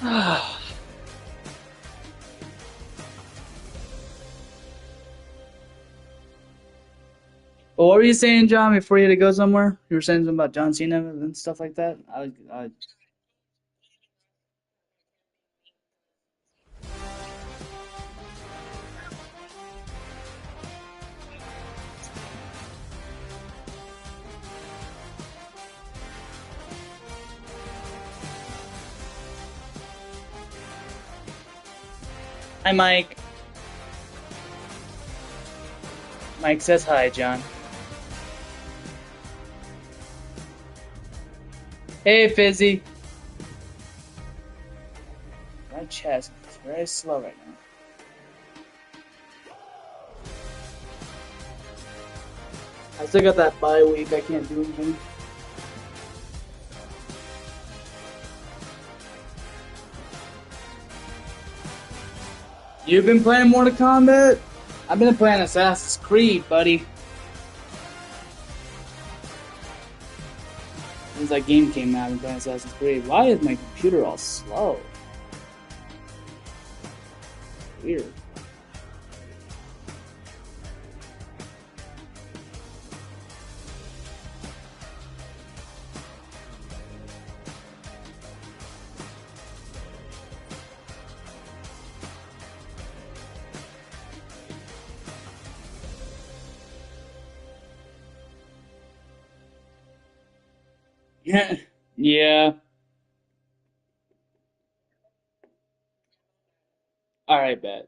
What were you saying, John, before you had to go somewhere? You were saying something about John Cena and stuff like that? Hi, Mike. Mike says hi, John. Hey, Fizzy. My chest is very slow right now. I still got that bye week. I can't do anything. You've been playing Mortal Kombat? I've been playing Assassin's Creed, buddy. Since that game came out, I've been playing Assassin's Creed. Why is my computer all slow? Weird. Yeah. Yeah. Alright, bet.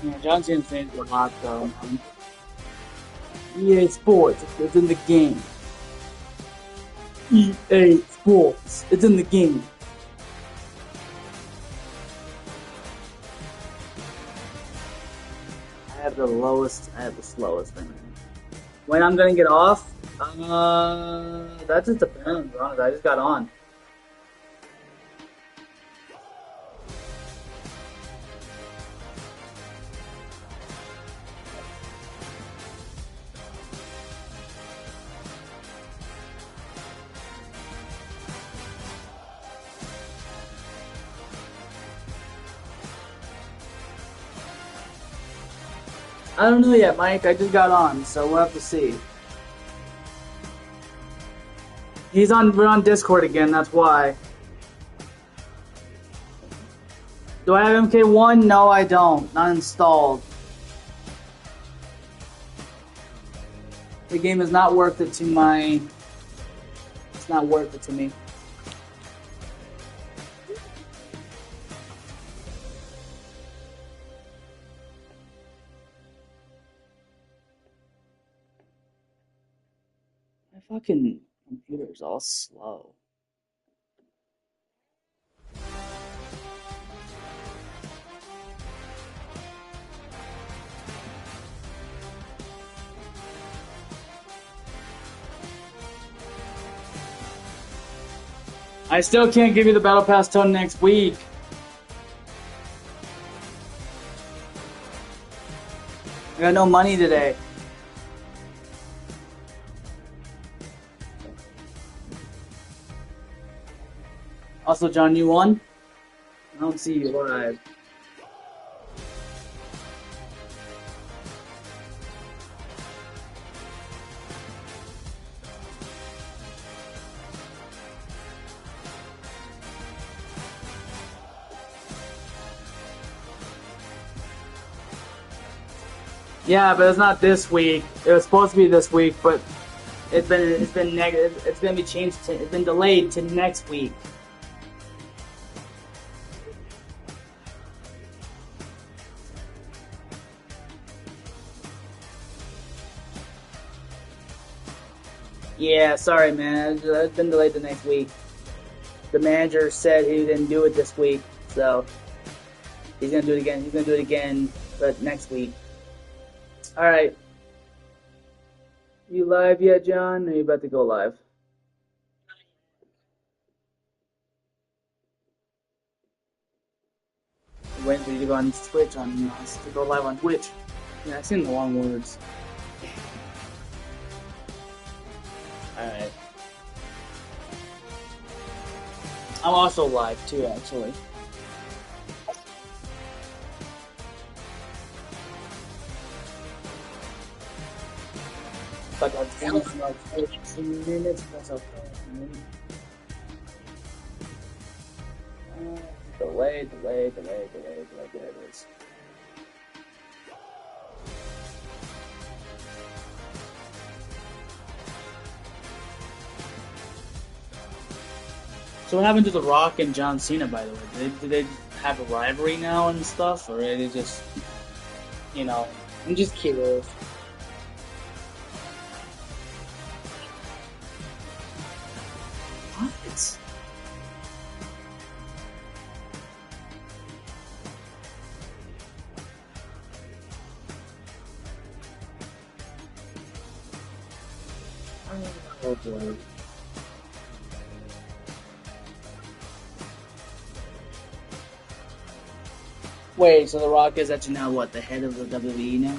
Yeah, John Cena's fans are hot, though. EA Sports, it's in the game. EA Sports, it's in the game. I have the slowest thing. When I'm gonna get off? That just depends, honestly. I just got on. I don't know yet, Mike. I just got on, so we'll have to see. We're on Discord again, that's why. Do I have MK1? No, I don't. Not installed. The game is not worth it to my... It's not worth it to me. My fucking computer's all slow. I still can't give you the Battle Pass till next week. I got no money today. Also, John, you won? I don't see you live. Yeah, but it's not this week. It was supposed to be this week, but it's been negative. It's gonna be changed to. It's been delayed to next week. Yeah, sorry, man. It's been delayed to next week. The manager said he didn't do it this week, so he's gonna do it again. He's gonna do it again, but next week. All right. You live yet, John? Or are you about to go live? I'm waiting for you to go on Twitch to go live on Twitch. Yeah, I've seen the long words. Alright. I'm also live too, actually. But I've been like 15 minutes, that's okay. Delay. There it is. So what happened to The Rock and John Cena, by the way? Did they have a rivalry now and stuff, or are they just, I'm just curious. What? Oh boy. Wait, so The Rock is actually now what, the head of the WWE now?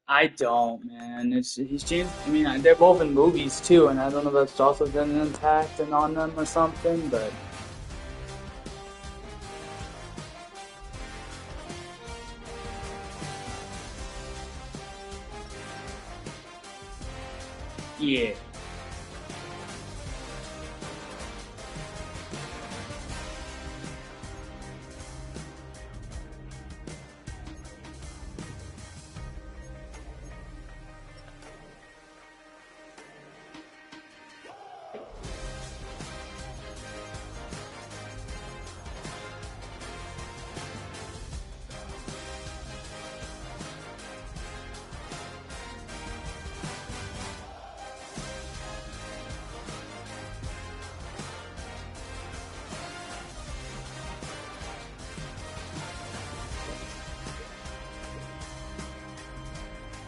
I don't, man. He's changed. I mean, they're both in movies too, and I don't know if that's also been an impact and on them or something, but yeah.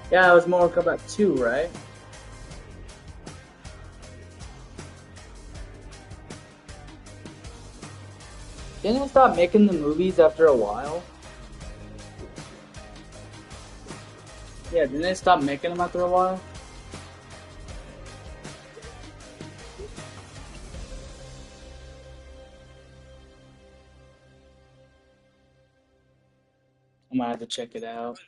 Yeah, it was Mortal Kombat 2, right? Didn't they stop making the movies after a while? Yeah, didn't they stop making them after a while? I might have to check it out.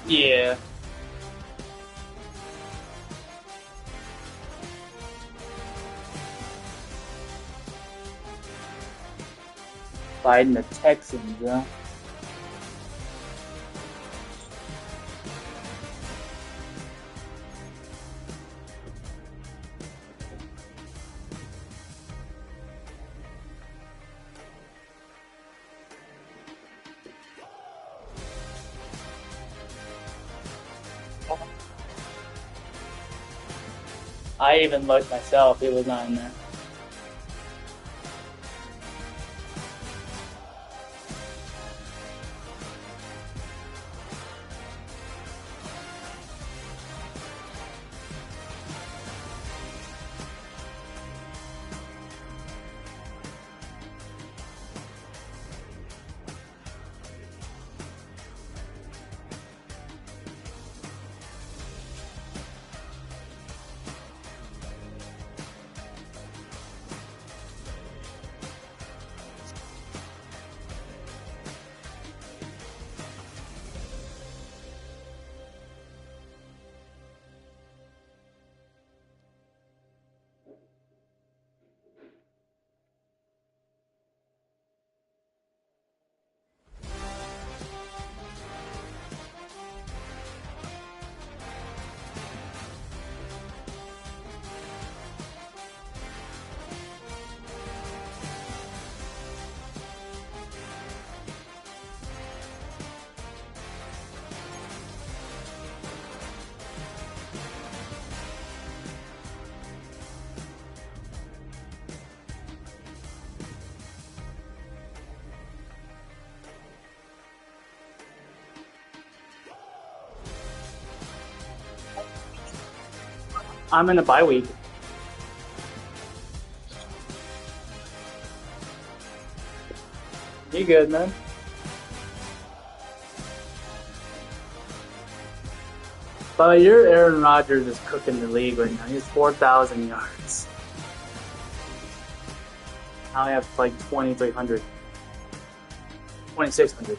Yeah. Fighting the Texans, huh? I even looked myself, it was not in there. I'm in a bye week. You good, man? But your Aaron Rodgers is cooking the league right now. He has 4,000 yards. Now I have like 2,300. 2,600.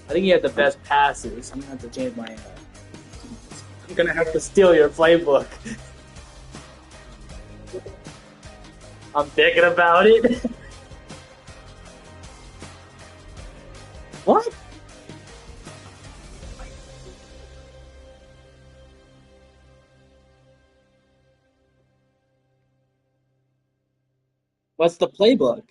I think you have the best passes. I'm gonna have to change my. I'm gonna have to steal your playbook. I'm thinking about it. What? What's the playbook?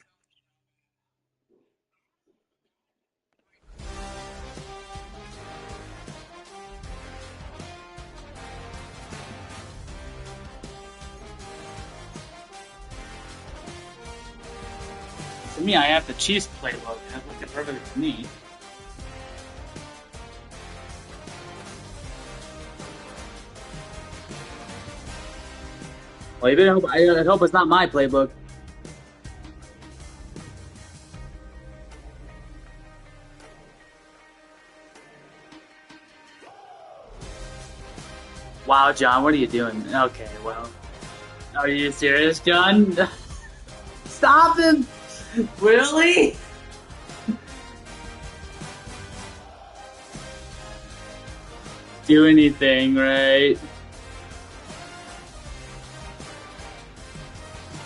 For me, I have the Chiefs playbook. That's looking perfect to me. Well, you better hope, I hope it's not my playbook. Wow, John, what are you doing? Okay, well. Are you serious, John? Stop him! Really? Do anything, right?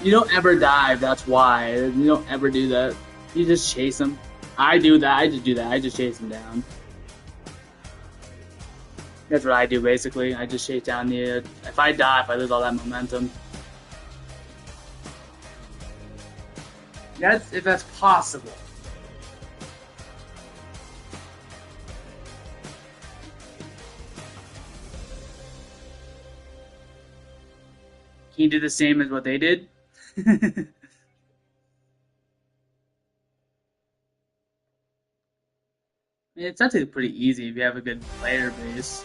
You don't ever dive, that's why. You don't ever do that. You just chase him. I do that, I just do that. I just chase him down. That's what I do, basically. I just chase down the... If I die, if I lose all that momentum. That's if that's possible. Can you do the same as what they did? It's actually pretty easy if you have a good player base.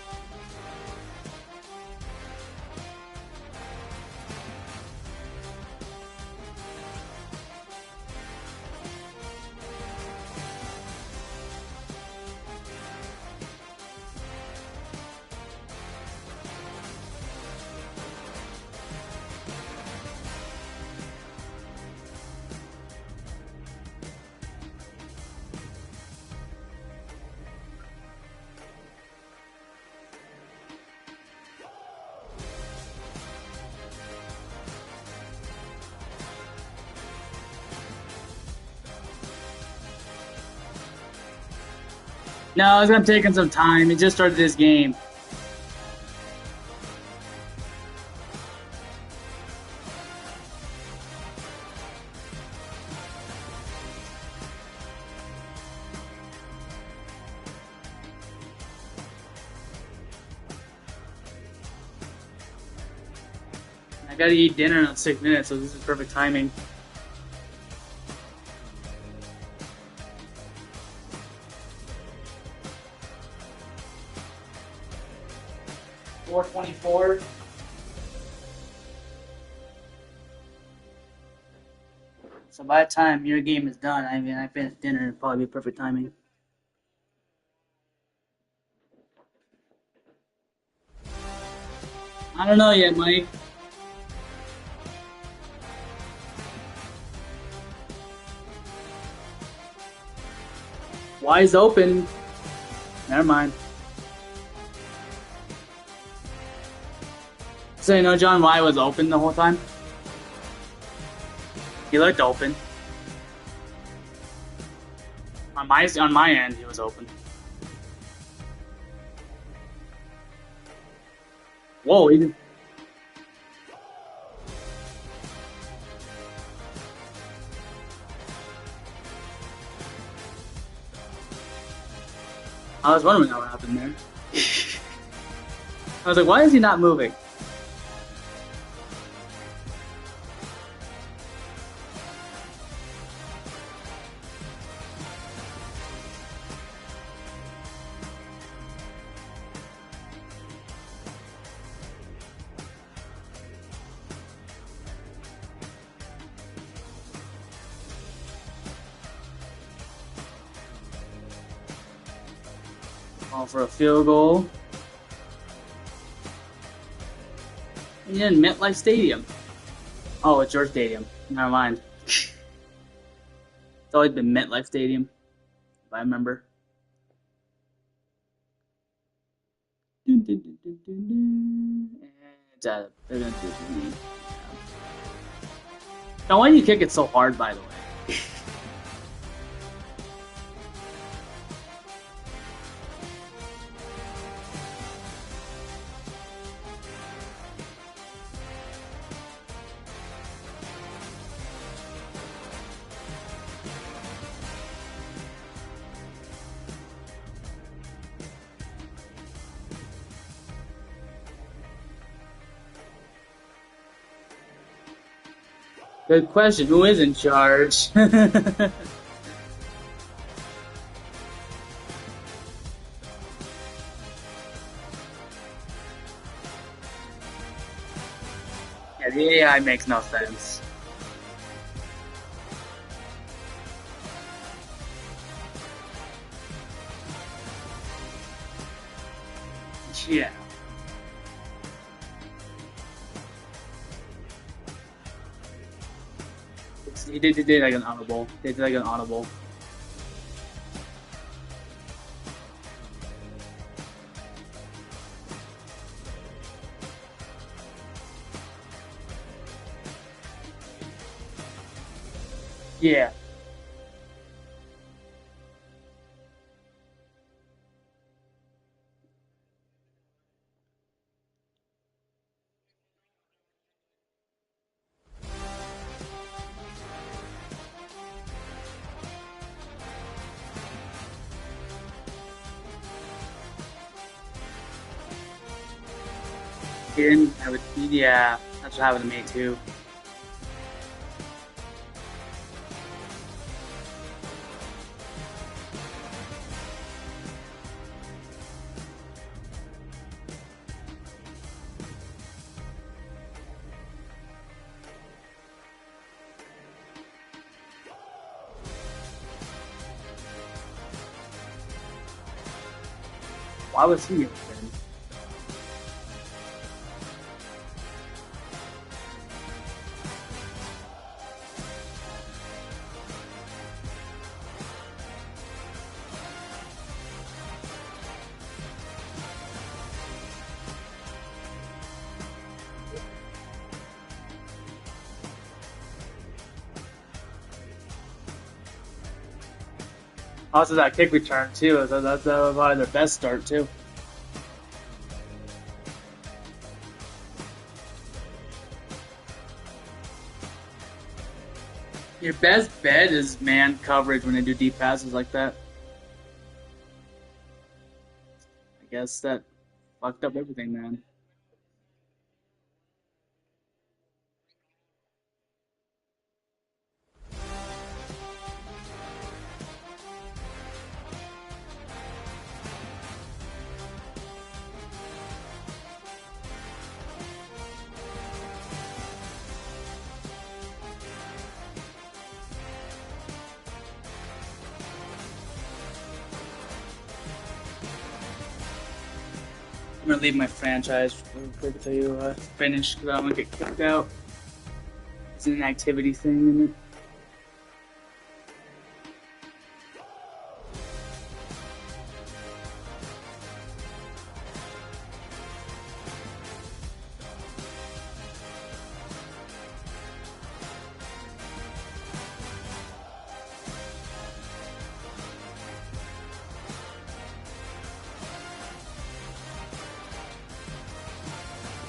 No, it's gonna take him some time. He just started this game. I gotta eat dinner in 6 minutes, so this is perfect timing. $4.24. So by the time your game is done, I mean, I finished dinner, it'd probably be perfect timing. I don't know yet, Mike. Wise open. Never mind. So you know, John, why was open the whole time? He looked open. On my end, he was open. Whoa, he didn't. I was wondering what happened there. I was like, why is he not moving? All for a field goal. And then MetLife Stadium. Oh, it's your stadium. Never mind. It's always been MetLife Stadium, if I remember. And it's they're gonna do it to me. Now, why do you kick it so hard, by the way? Good question. Who is in charge? Yeah, the AI makes no sense. Yeah. He did like an audible. They did like an audible. Yeah. He didn't have it. Yeah, that's what happened to me too. Why was he open? Also, that kick return too. That was probably their best start too. Your best bet is man coverage when they do deep passes like that. I guess that fucked up everything, man. I'm gonna leave my franchise real quick until you finish because I'm gonna get kicked out. It's an activity thing in it.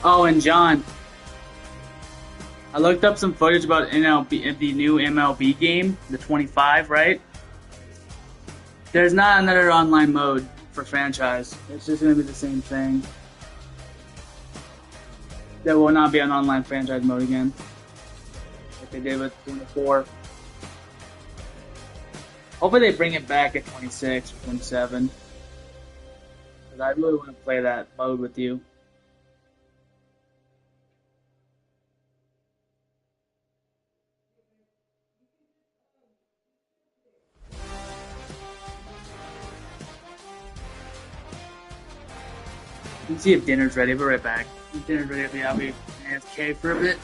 Oh, and John, I looked up some footage about MLB, the new MLB game, the 25, right? There's not another online mode for franchise. It's just gonna be the same thing. There will not be an online franchise mode again, like they did with 24. Hopefully they bring it back at 26 or 27. Because I really want to play that mode with you. Let's see if dinner's ready. We'll be right back. If dinner's ready, I'll be AFK for a bit.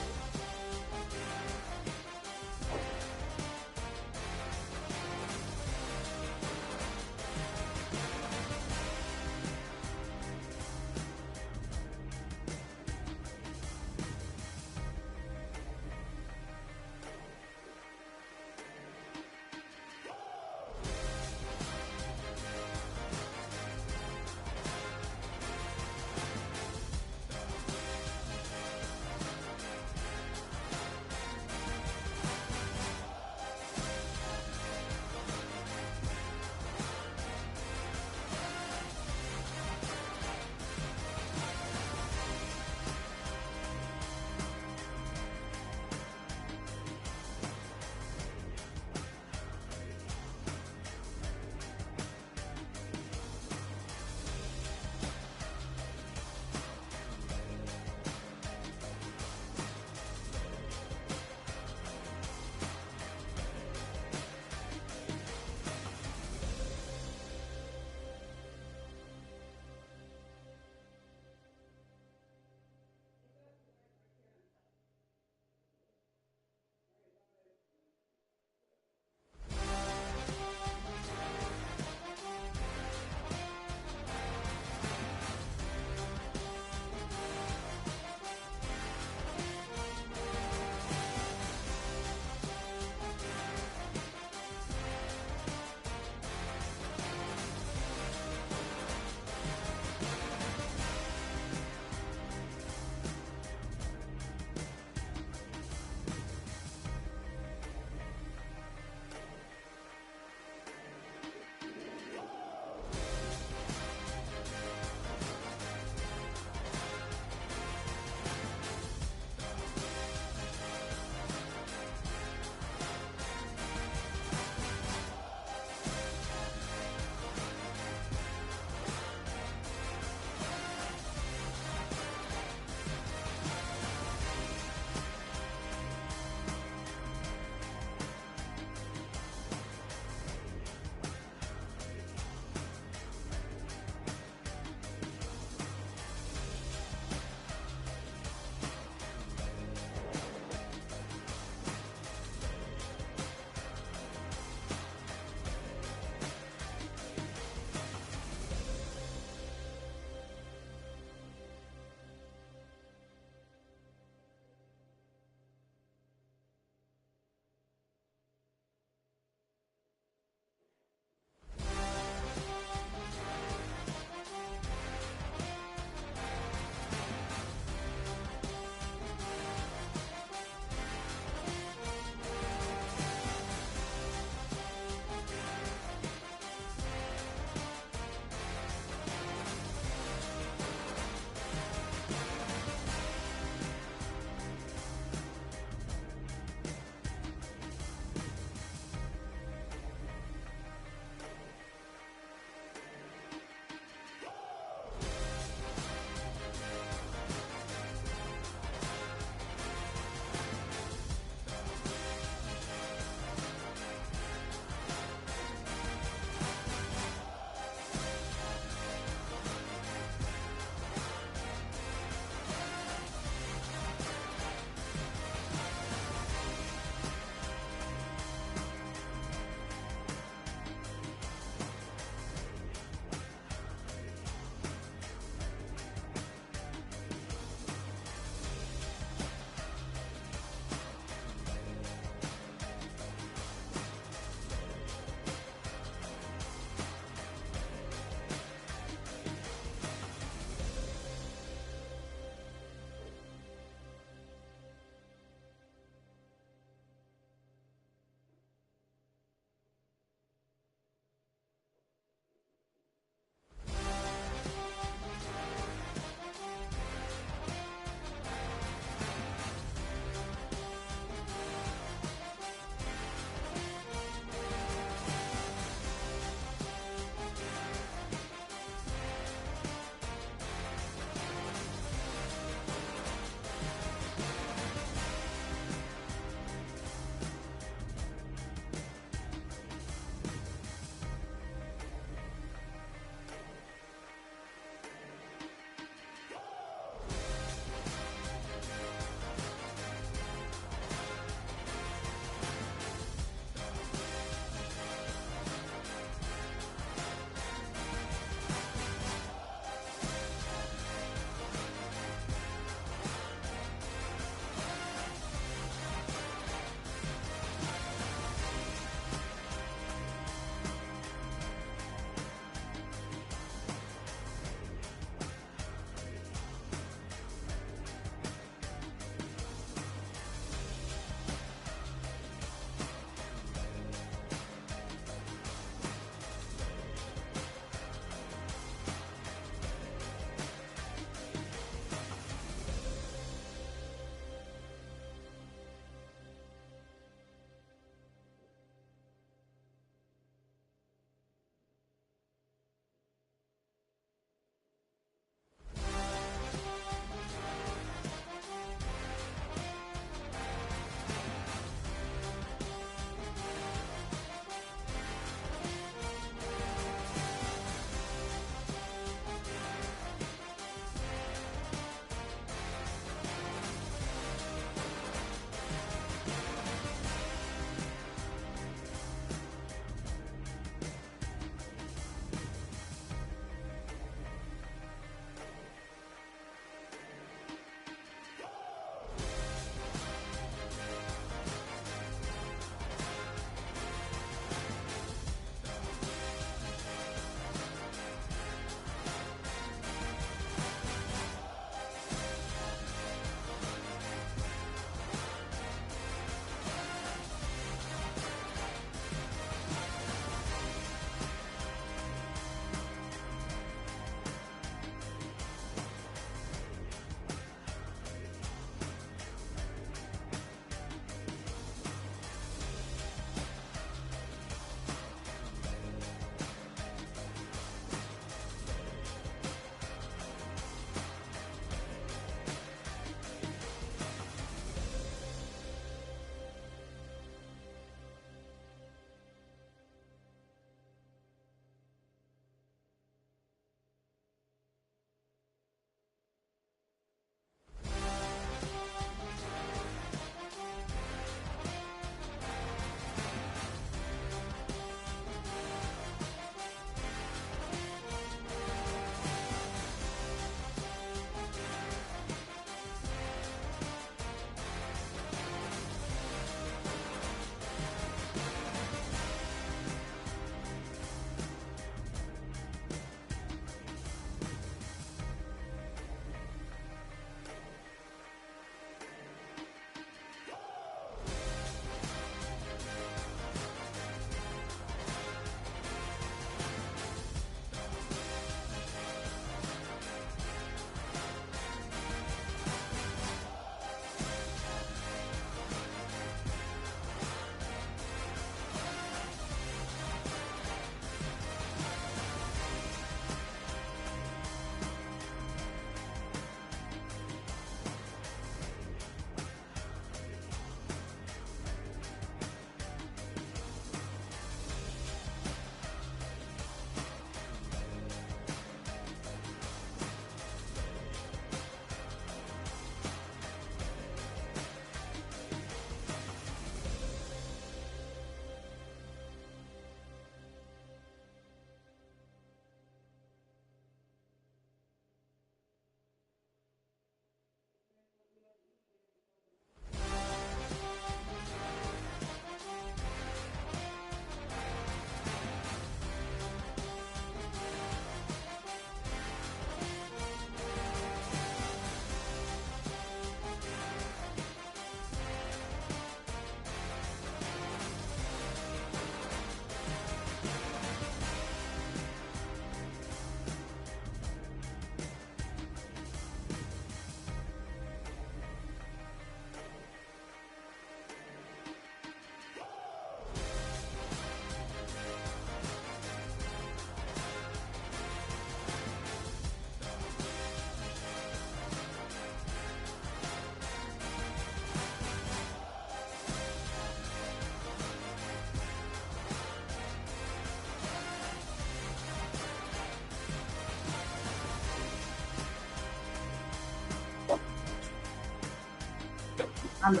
I'm.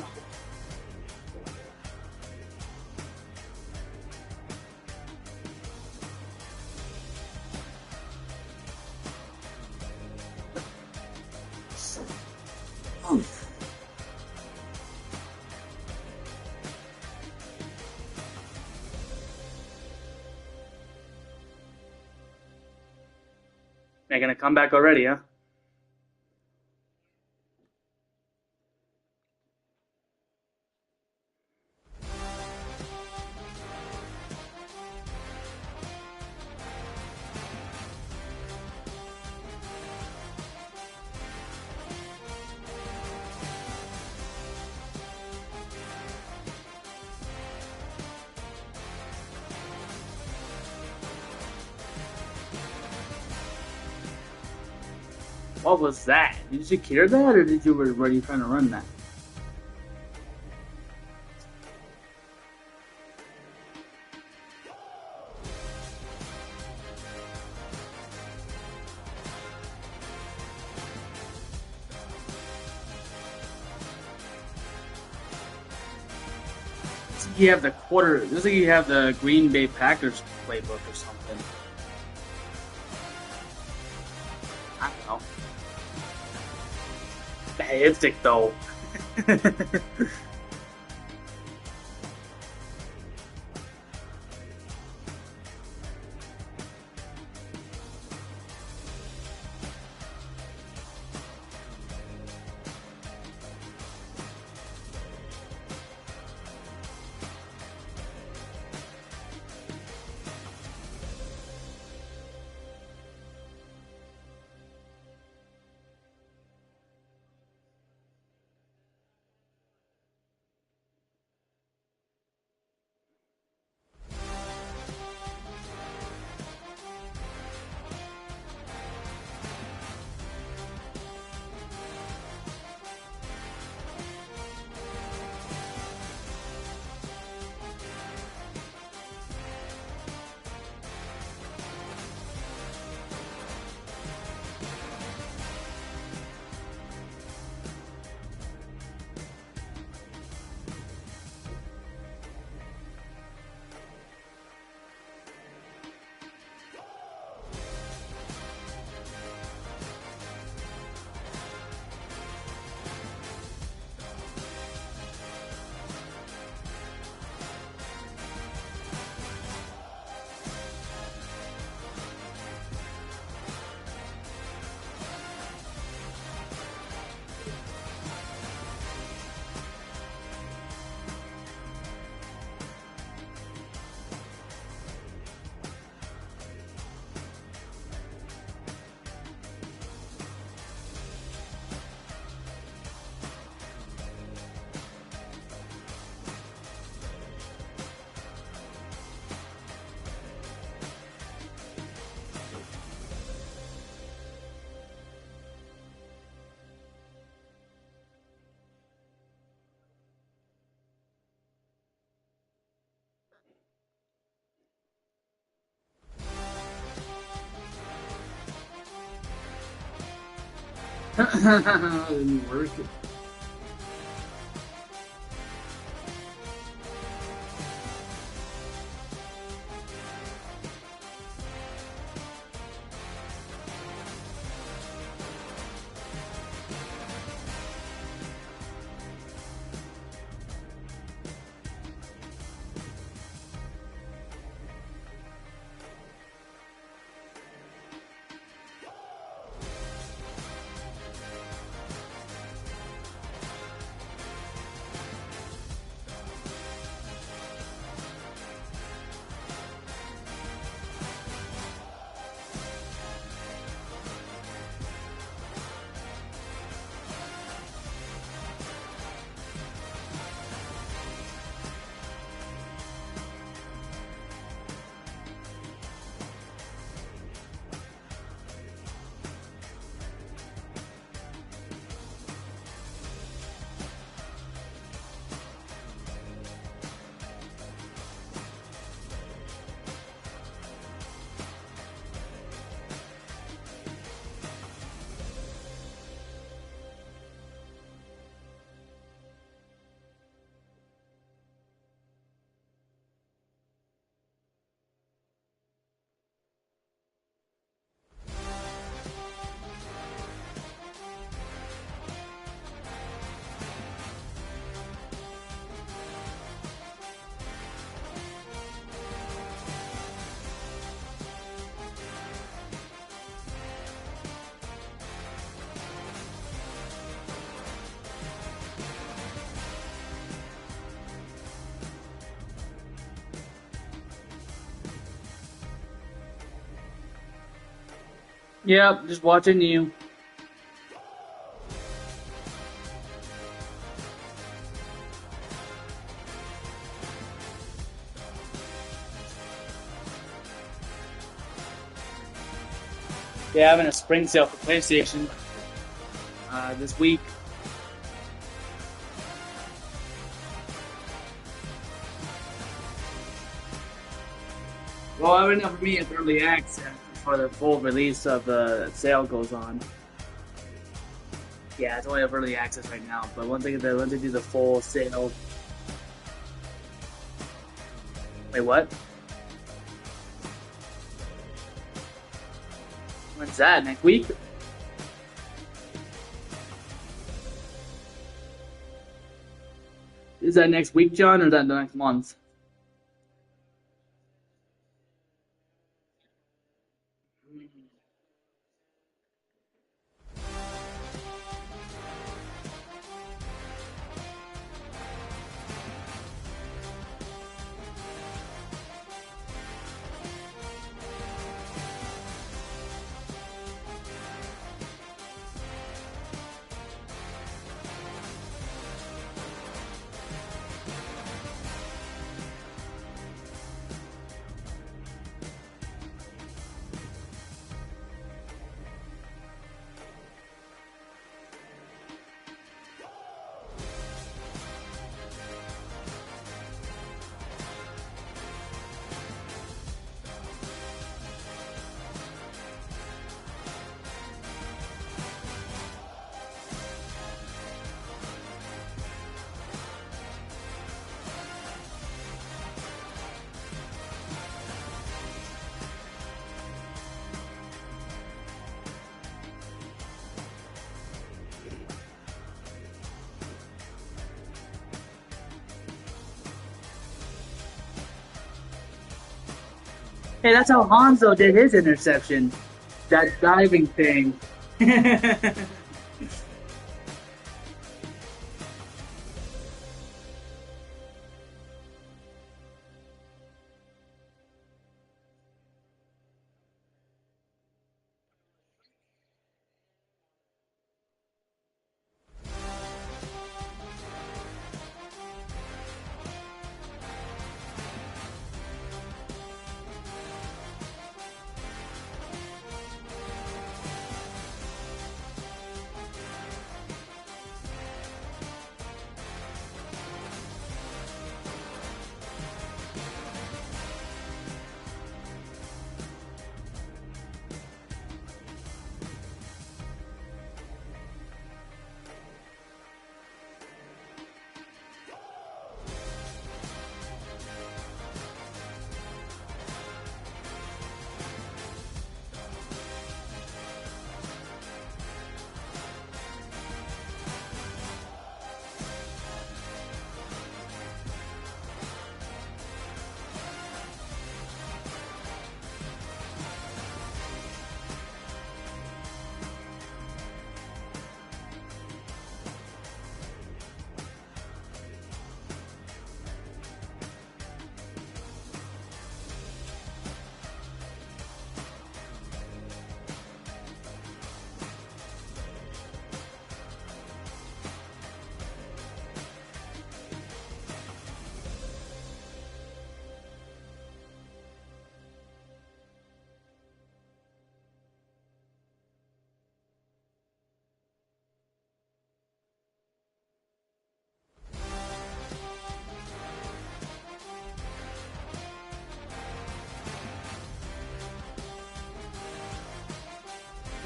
Making a comeback already, huh? What was that? Did you secure that, or were you trying to run that? You have the quarter. Looks like you have the Green Bay Packers playbook or something. I don't know. Hectic though. Didn't work. Yep, just watching you. Yeah, having a spring sale for PlayStation this week. Well, I know for me it's early access before the full release of the sale goes on. Yeah, it's only have early access right now, but once they do the full sale. Wait, what? When's that? Next week? Is that next week, John, or is that the next month? Hey, that's how Hanzo did his interception. That diving thing.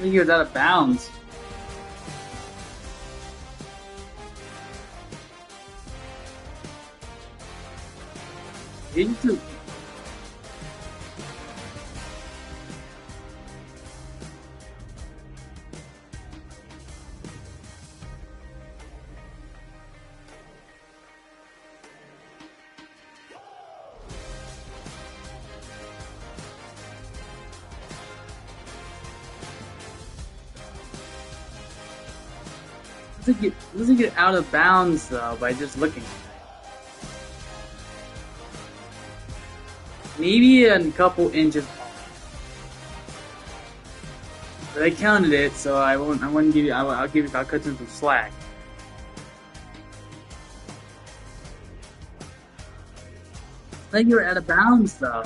I think he was out of bounds. Into doesn't get out of bounds though by just looking. Maybe a couple inches off. But I counted it, so I wouldn't give you. I'll cut you some slack. I think you were out of bounds, though.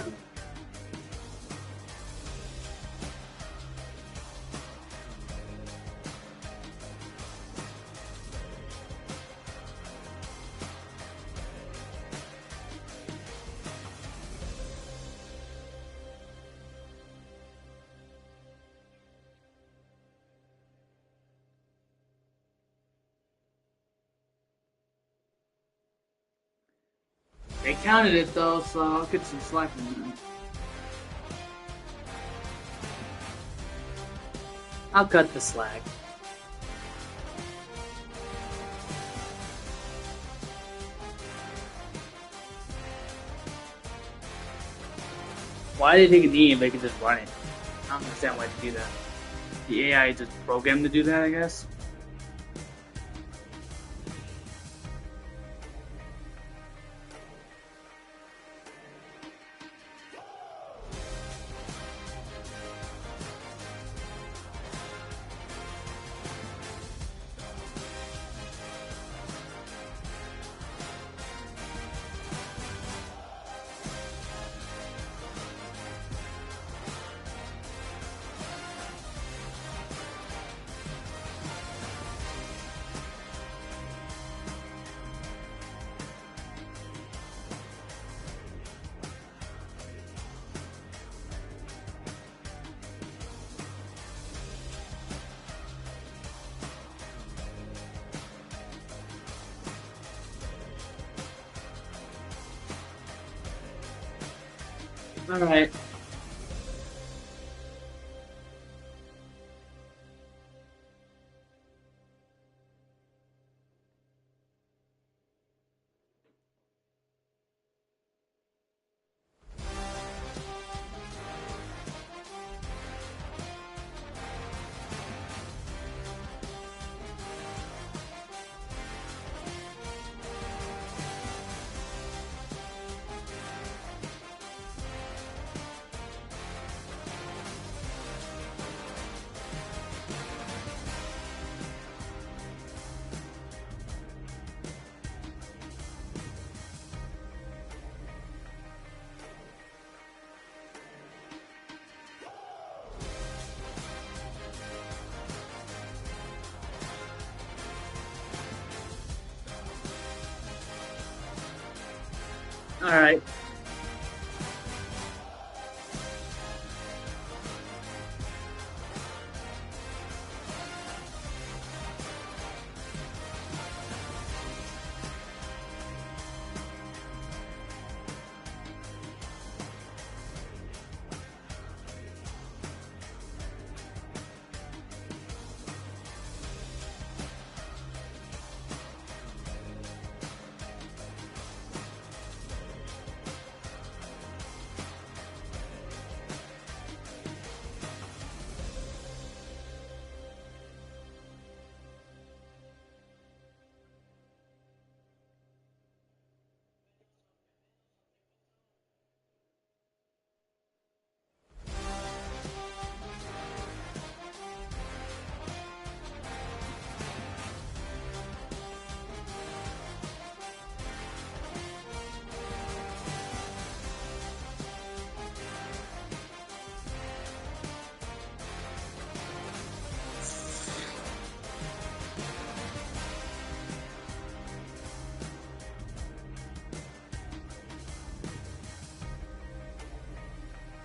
They counted it, though, so I'll get some slack from them. I'll cut the slack. Why did they take a knee if they could just run it? I don't understand why they do that. The AI is just programmed to do that, I guess. Alright. Alright.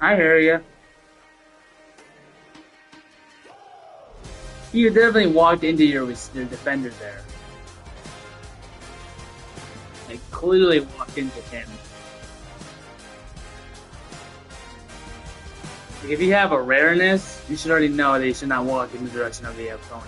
I hear ya. You definitely walked into your defender there. Like, clearly walked into him. Like, if you have a rareness, you should already know that you should not walk in the direction of the opponent.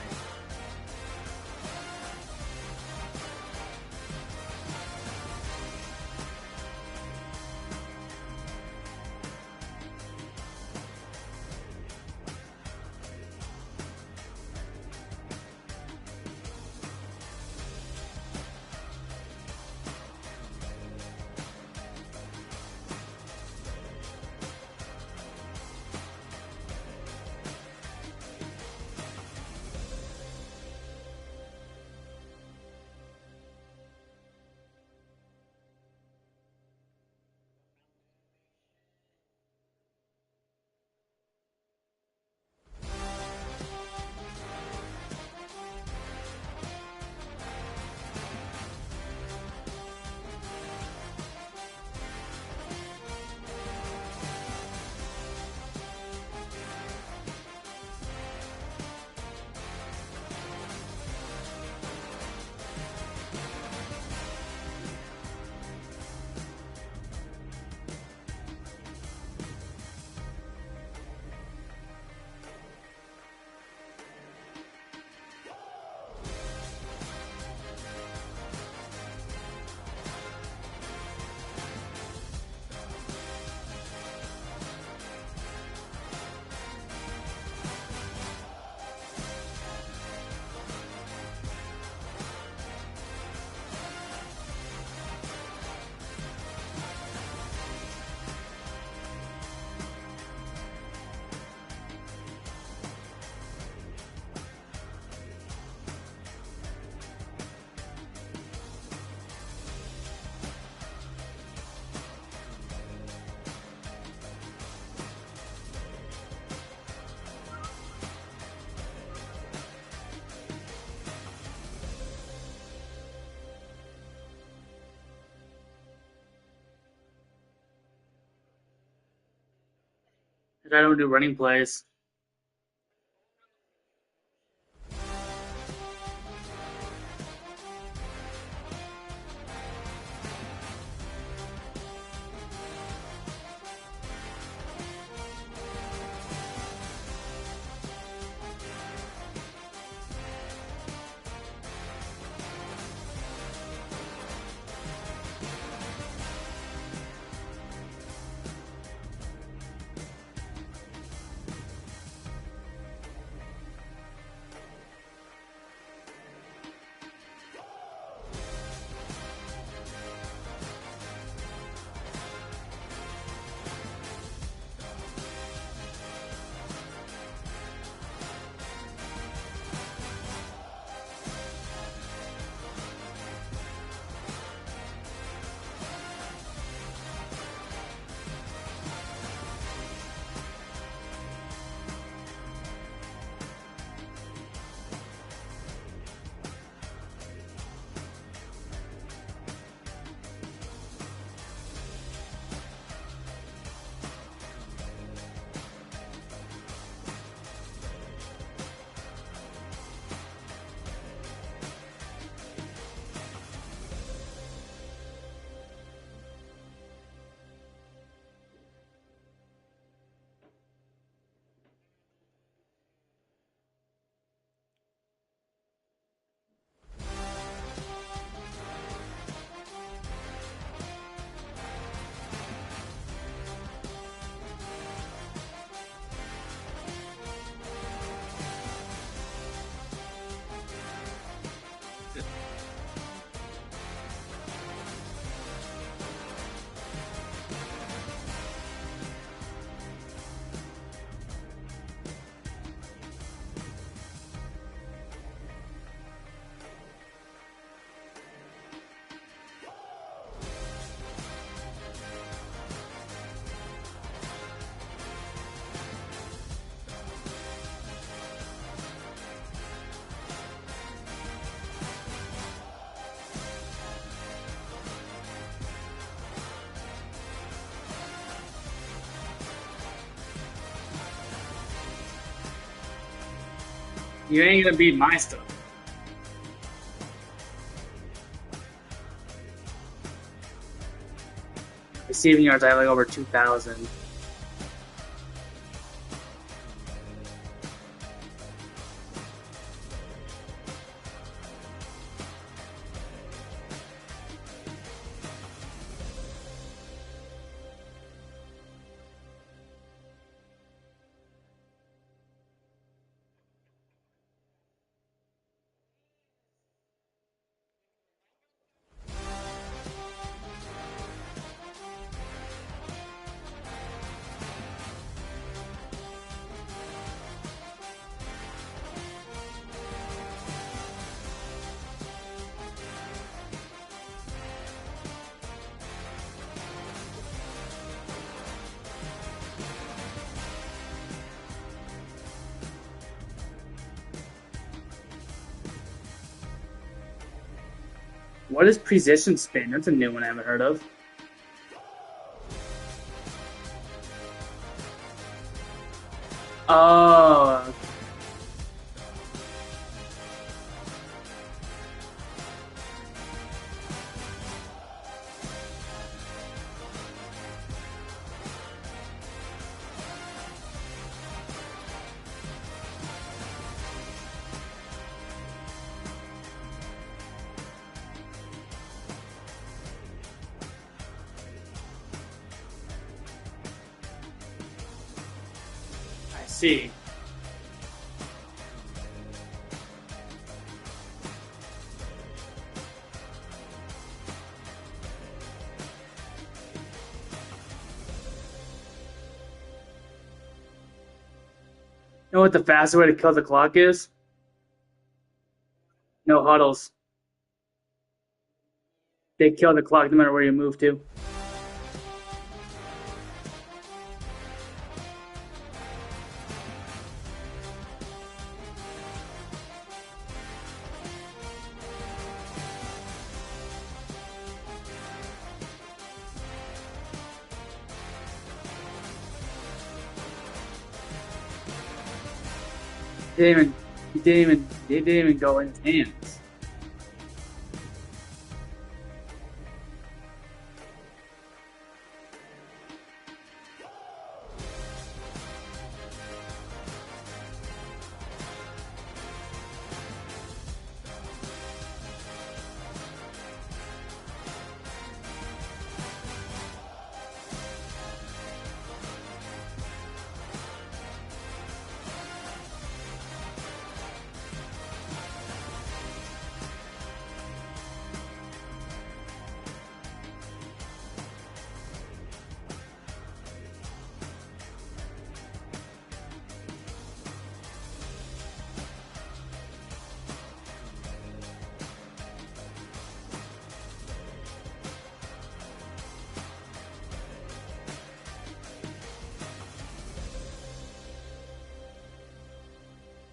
I don't do running plays. You ain't gonna beat my stuff. Receiving yards, I have like over 2,000. What is precision spin? That's a new one I haven't heard of. Oh. I see. You know what the fastest way to kill the clock is? No huddles. They kill the clock no matter where you move to. It didn't even go in his hands.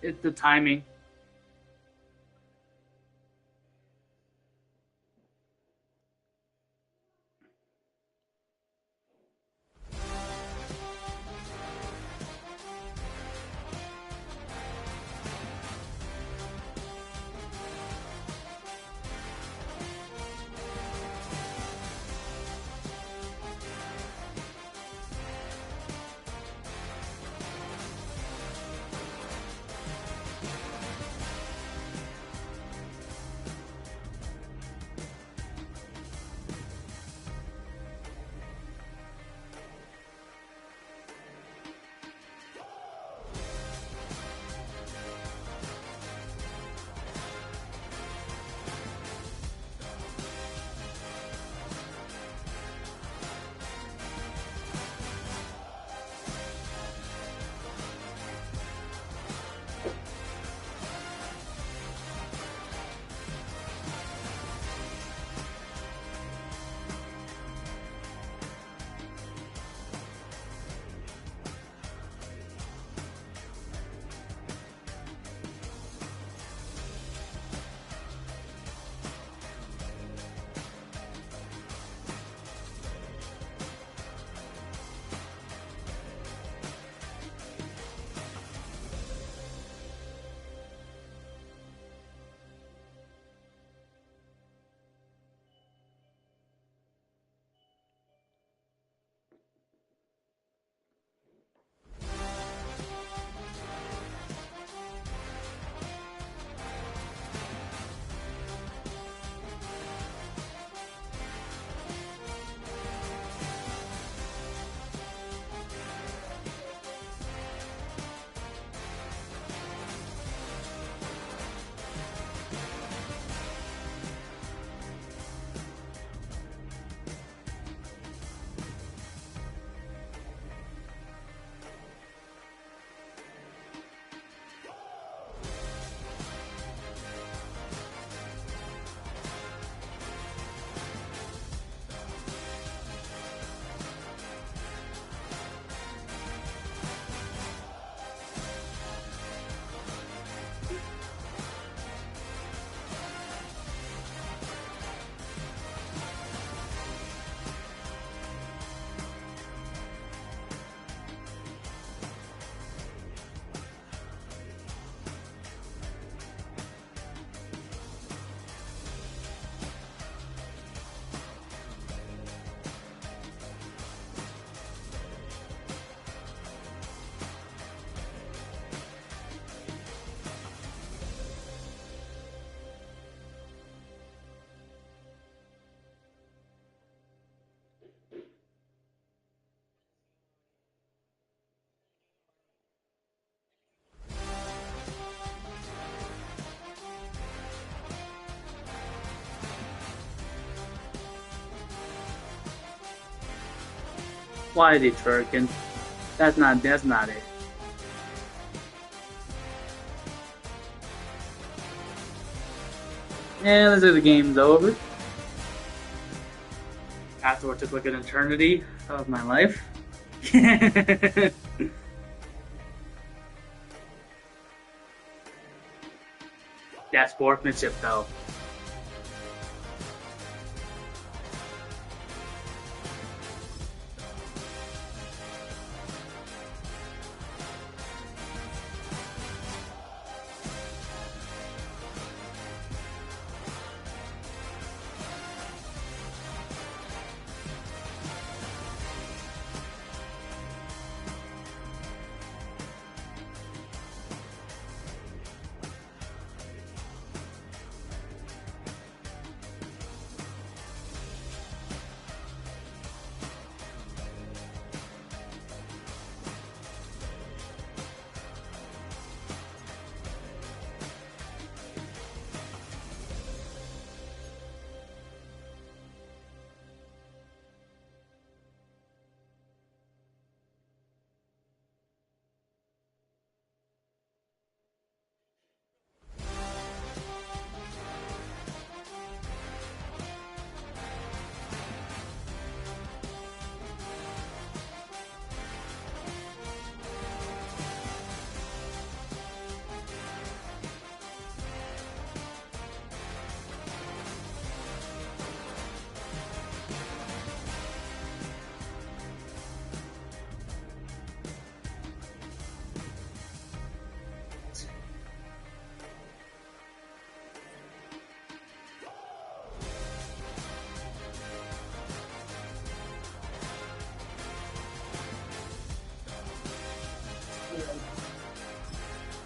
It's the timing. Why are they twerking? That's not it. And looks like the game's over. After what took like an eternity of my life. That's sportsmanship though.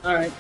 All right.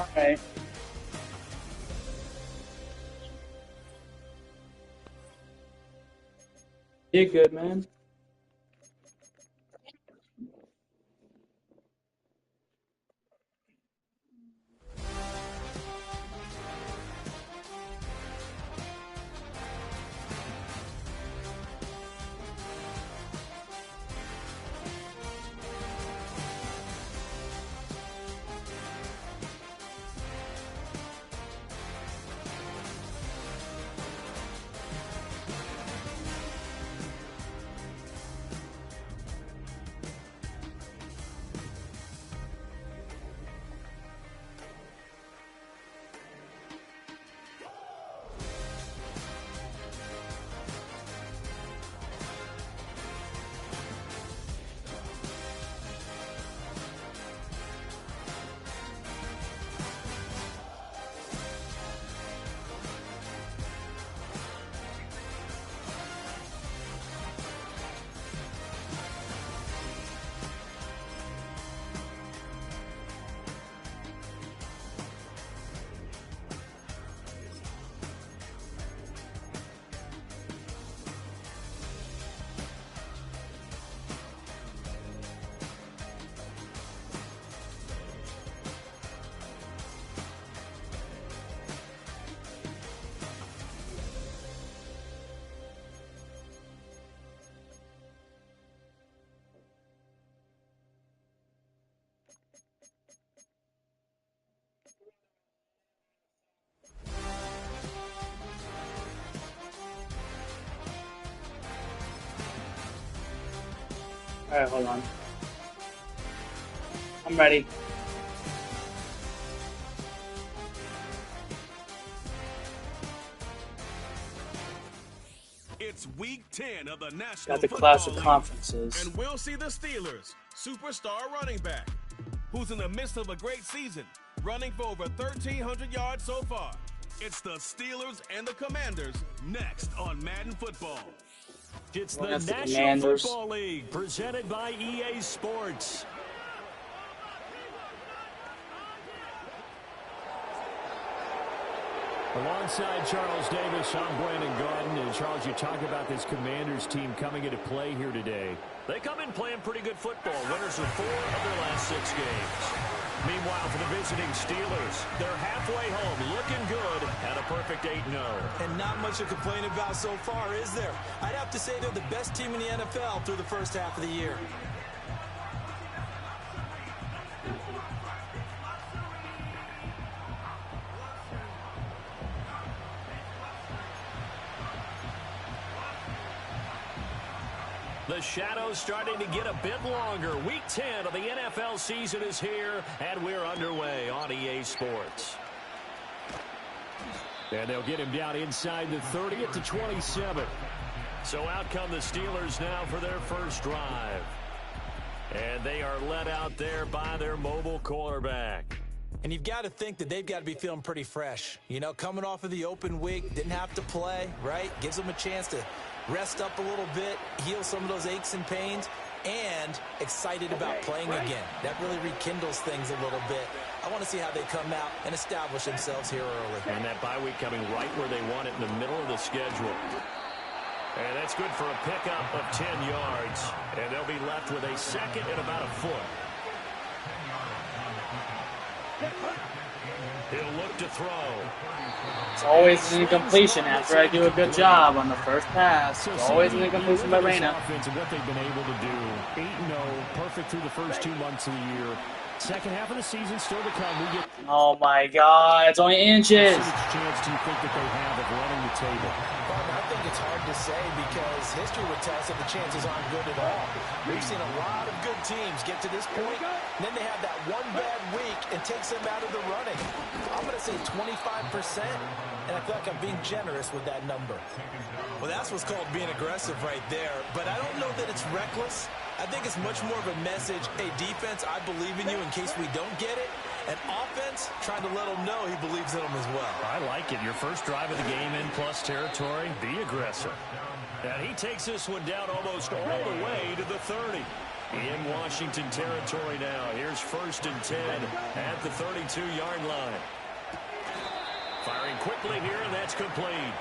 Alright. You're good, man. Alright, hold on. I'm ready. It's week 10 of the National Got the Football class of League, conferences. and we'll see the Steelers' superstar running back, who's in the midst of a great season, running for over 1,300 yards so far. It's the Steelers and the Commanders next on Madden Football. It's the That's the National Commanders. Football League, presented by EA Sports. Alongside Charles Davis, I'm Brandon Garden. And Charles, you talk about this Commanders team coming into play here today. They come in playing pretty good football. Winners of 4 of their last 6 games. Meanwhile, for the visiting Steelers, they're halfway home, looking good at a perfect 8-0. And not much to complain about so far, is there? I'd have to say they're the best team in the NFL through the first half of the year. The shadow's starting to get a bit longer. Week 10 of the NFL season is here, and we're underway on EA Sports. And they'll get him down inside the 30 at the 27. So out come the Steelers now for their first drive. And they are led out there by their mobile quarterback. And you've got to think that they've got to be feeling pretty fresh. You know, coming off of the open week, didn't have to play, right? Gives them a chance to rest up a little bit, heal some of those aches and pains, and excited about playing again. That really rekindles things a little bit. I want to see how they come out and establish themselves here early. And that bye week coming right where they want it, in the middle of the schedule. And that's good for a pickup of 10 yards. And they'll be left with a second and about a foot. He'll look to throw. It's always an incompletion after I do a good job on the first pass. It's always an incompletion by Reyna. Offense and what they've been able to do. 8-0, perfect through the first 2 months of the year. Second half of the season still to come. We get Oh my god, it's only inches. how much chance do you think that they have of running the table? I think it's hard to say because history would tell us that the chances aren't good at all. We've seen a lot of good teams get to this point, and then they have that one bad week and takes them out of the running. I'm going to say 25%, and I feel like I'm being generous with that number. Well, that's what's called being aggressive right there, but I don't know that it's reckless. I think it's much more of a message, hey, defense, I believe in you in case we don't get it. And offense, trying to let them know he believes in them as well. I like it. Your first drive of the game in plus territory, be aggressive. And he takes this one down almost all the way to the 30. In Washington territory now. Here's 1st and 10 at the 32-yard line. Firing quickly here, and that's complete.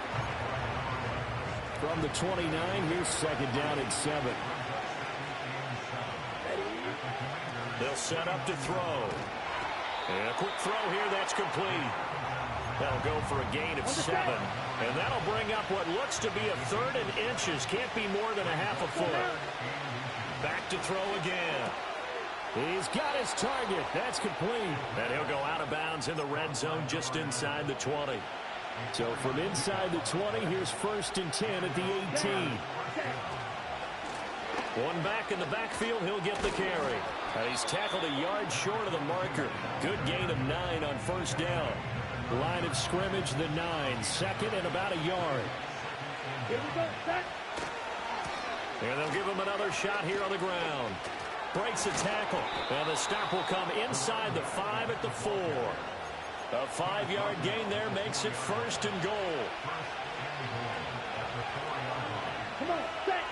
From the 29, here's 2nd down and 7. They'll set up to throw. And a quick throw here, that's complete. That'll go for a gain of 7. And that'll bring up what looks to be a 3rd and inches. Can't be more than a half a foot. Back to throw again. He's got his target. That's complete. And he'll go out of bounds in the red zone just inside the 20. So from inside the 20, here's 1st and 10 at the 18. One back in the backfield, he'll get the carry. He's tackled a yard short of the marker. Good gain of 9 on 1st down. Line of scrimmage, the 9. 2nd and about a yard. And they'll give him another shot here on the ground. Breaks a tackle. And the stop will come inside the 5 at the 4. A 5-yard gain there makes it 1st and goal. Come on, set.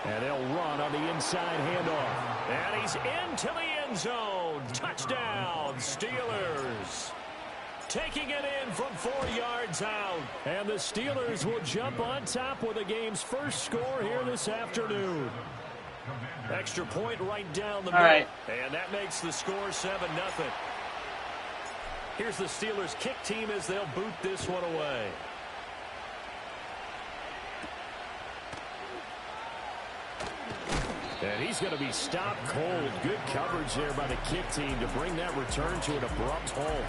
And they'll run on the inside handoff. And he's into the end zone. Touchdown, Steelers. Taking it in from 4 yards out. And the Steelers will jump on top with the game's first score here this afternoon. Extra point right down the middle. Right. And that makes the score 7-0. Here's the Steelers kick team as they'll boot this one away. And he's going to be stopped cold. Good coverage there by the kick team to bring that return to an abrupt halt.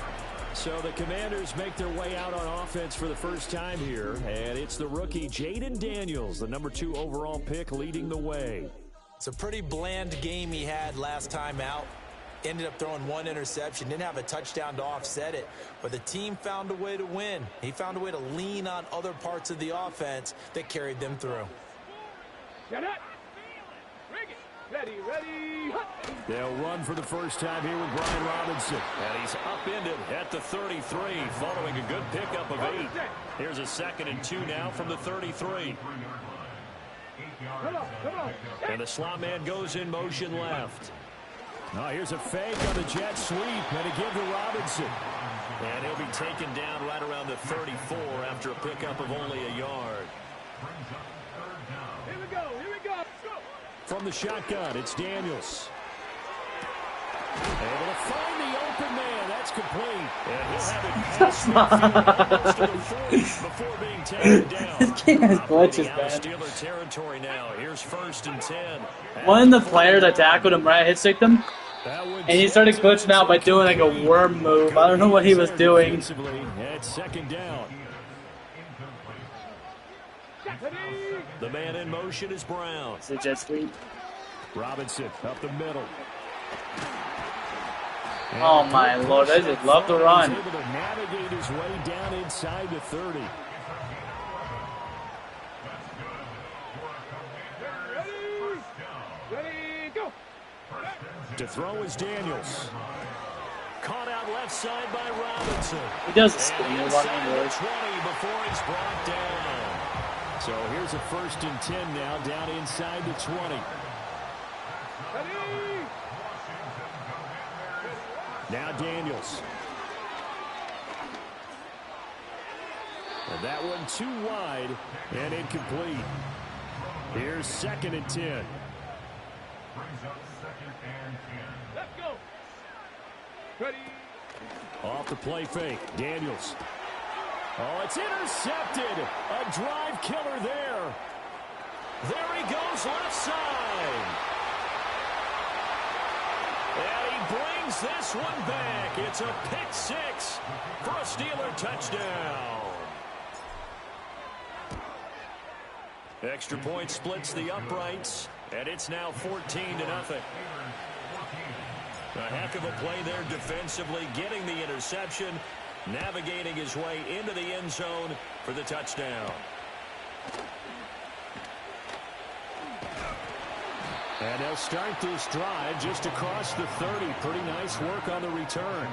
So the Commanders make their way out on offense for the first time here. And it's the rookie Jaden Daniels, the number 2 overall pick, leading the way. It's a pretty bland game he had last time out. Ended up throwing 1 interception. Didn't have a touchdown to offset it. But the team found a way to win. He found a way to lean on other parts of the offense that carried them through. Get it. Ready, ready. They'll run for the first time here with Brian Robinson. And he's upended at the 33 following a good pickup of 8. Here's a 2nd and 2 now from the 33. Come on. And the slot man goes in motion left. Now here's a fake on the jet sweep and a give to Robinson. And he'll be taken down right around the 34 after a pickup of only a yard. Here we go. From the shotgun, it's Daniels. Able to find the open man. That's complete. And he'll have it past midfield, close to the 40 before being taken down. This game has glitches, Out man. of Steeler territory now. Here's 1st and 10. One of the players that tackled him right hit sticked him, and he started glitching out by doing like a worm move. I don't know what he was doing. At 2nd down. The man in motion is Brown. Is it jet sweep? Robinson up the middle. Oh my lord, I just love the run. He's able to navigate his way down inside the 30. Ready, go. To throw is Daniels. Caught out left side by Robinson. He does the spin And move on inside the the 20 before he's brought down. So here's a 1st and 10 now down inside the 20. Ready. Now Daniels. And that one too wide and incomplete. Here's 2nd and 10. Let's go. Ready. Off the play fake. Daniels. Oh, it's intercepted. A drive killer there. There he goes left side. And he brings this one back. It's a pick 6 for a Steeler touchdown. Extra point splits the uprights, and it's now 14-0. A heck of a play there defensively, getting the interception, navigating his way into the end zone for the touchdown. And they'll start this drive just across the 30. Pretty nice work on the return.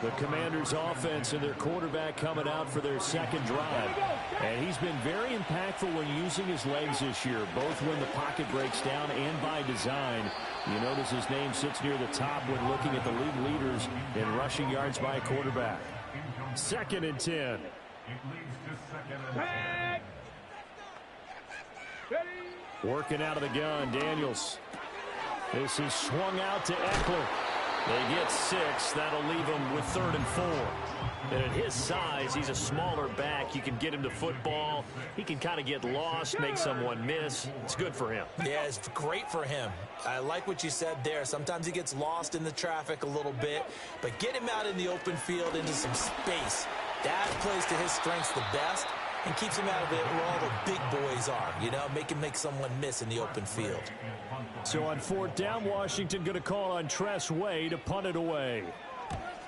The Commanders' offense and their quarterback coming out for their second drive. And he's been very impactful when using his legs this year, both when the pocket breaks down and by design. You notice his name sits near the top when looking at the league leaders in rushing yards by a quarterback. 2nd and 10. It leads to 2nd and 10. Working out of the gun, Daniels. This is swung out to Eckler. They get 6. That'll leave him with 3rd and 4. And at his size, he's a smaller back. You can get him to football. He can kind of get lost, make someone miss. It's good for him. Yeah, it's great for him. I like what you said there. Sometimes he gets lost in the traffic a little bit, but get him out in the open field into some space. That plays to his strengths the best and keeps him out of it where all the big boys are. You know, make him make someone miss in the open field. So on 4th down, Washington going to call on Tress Way to punt it away.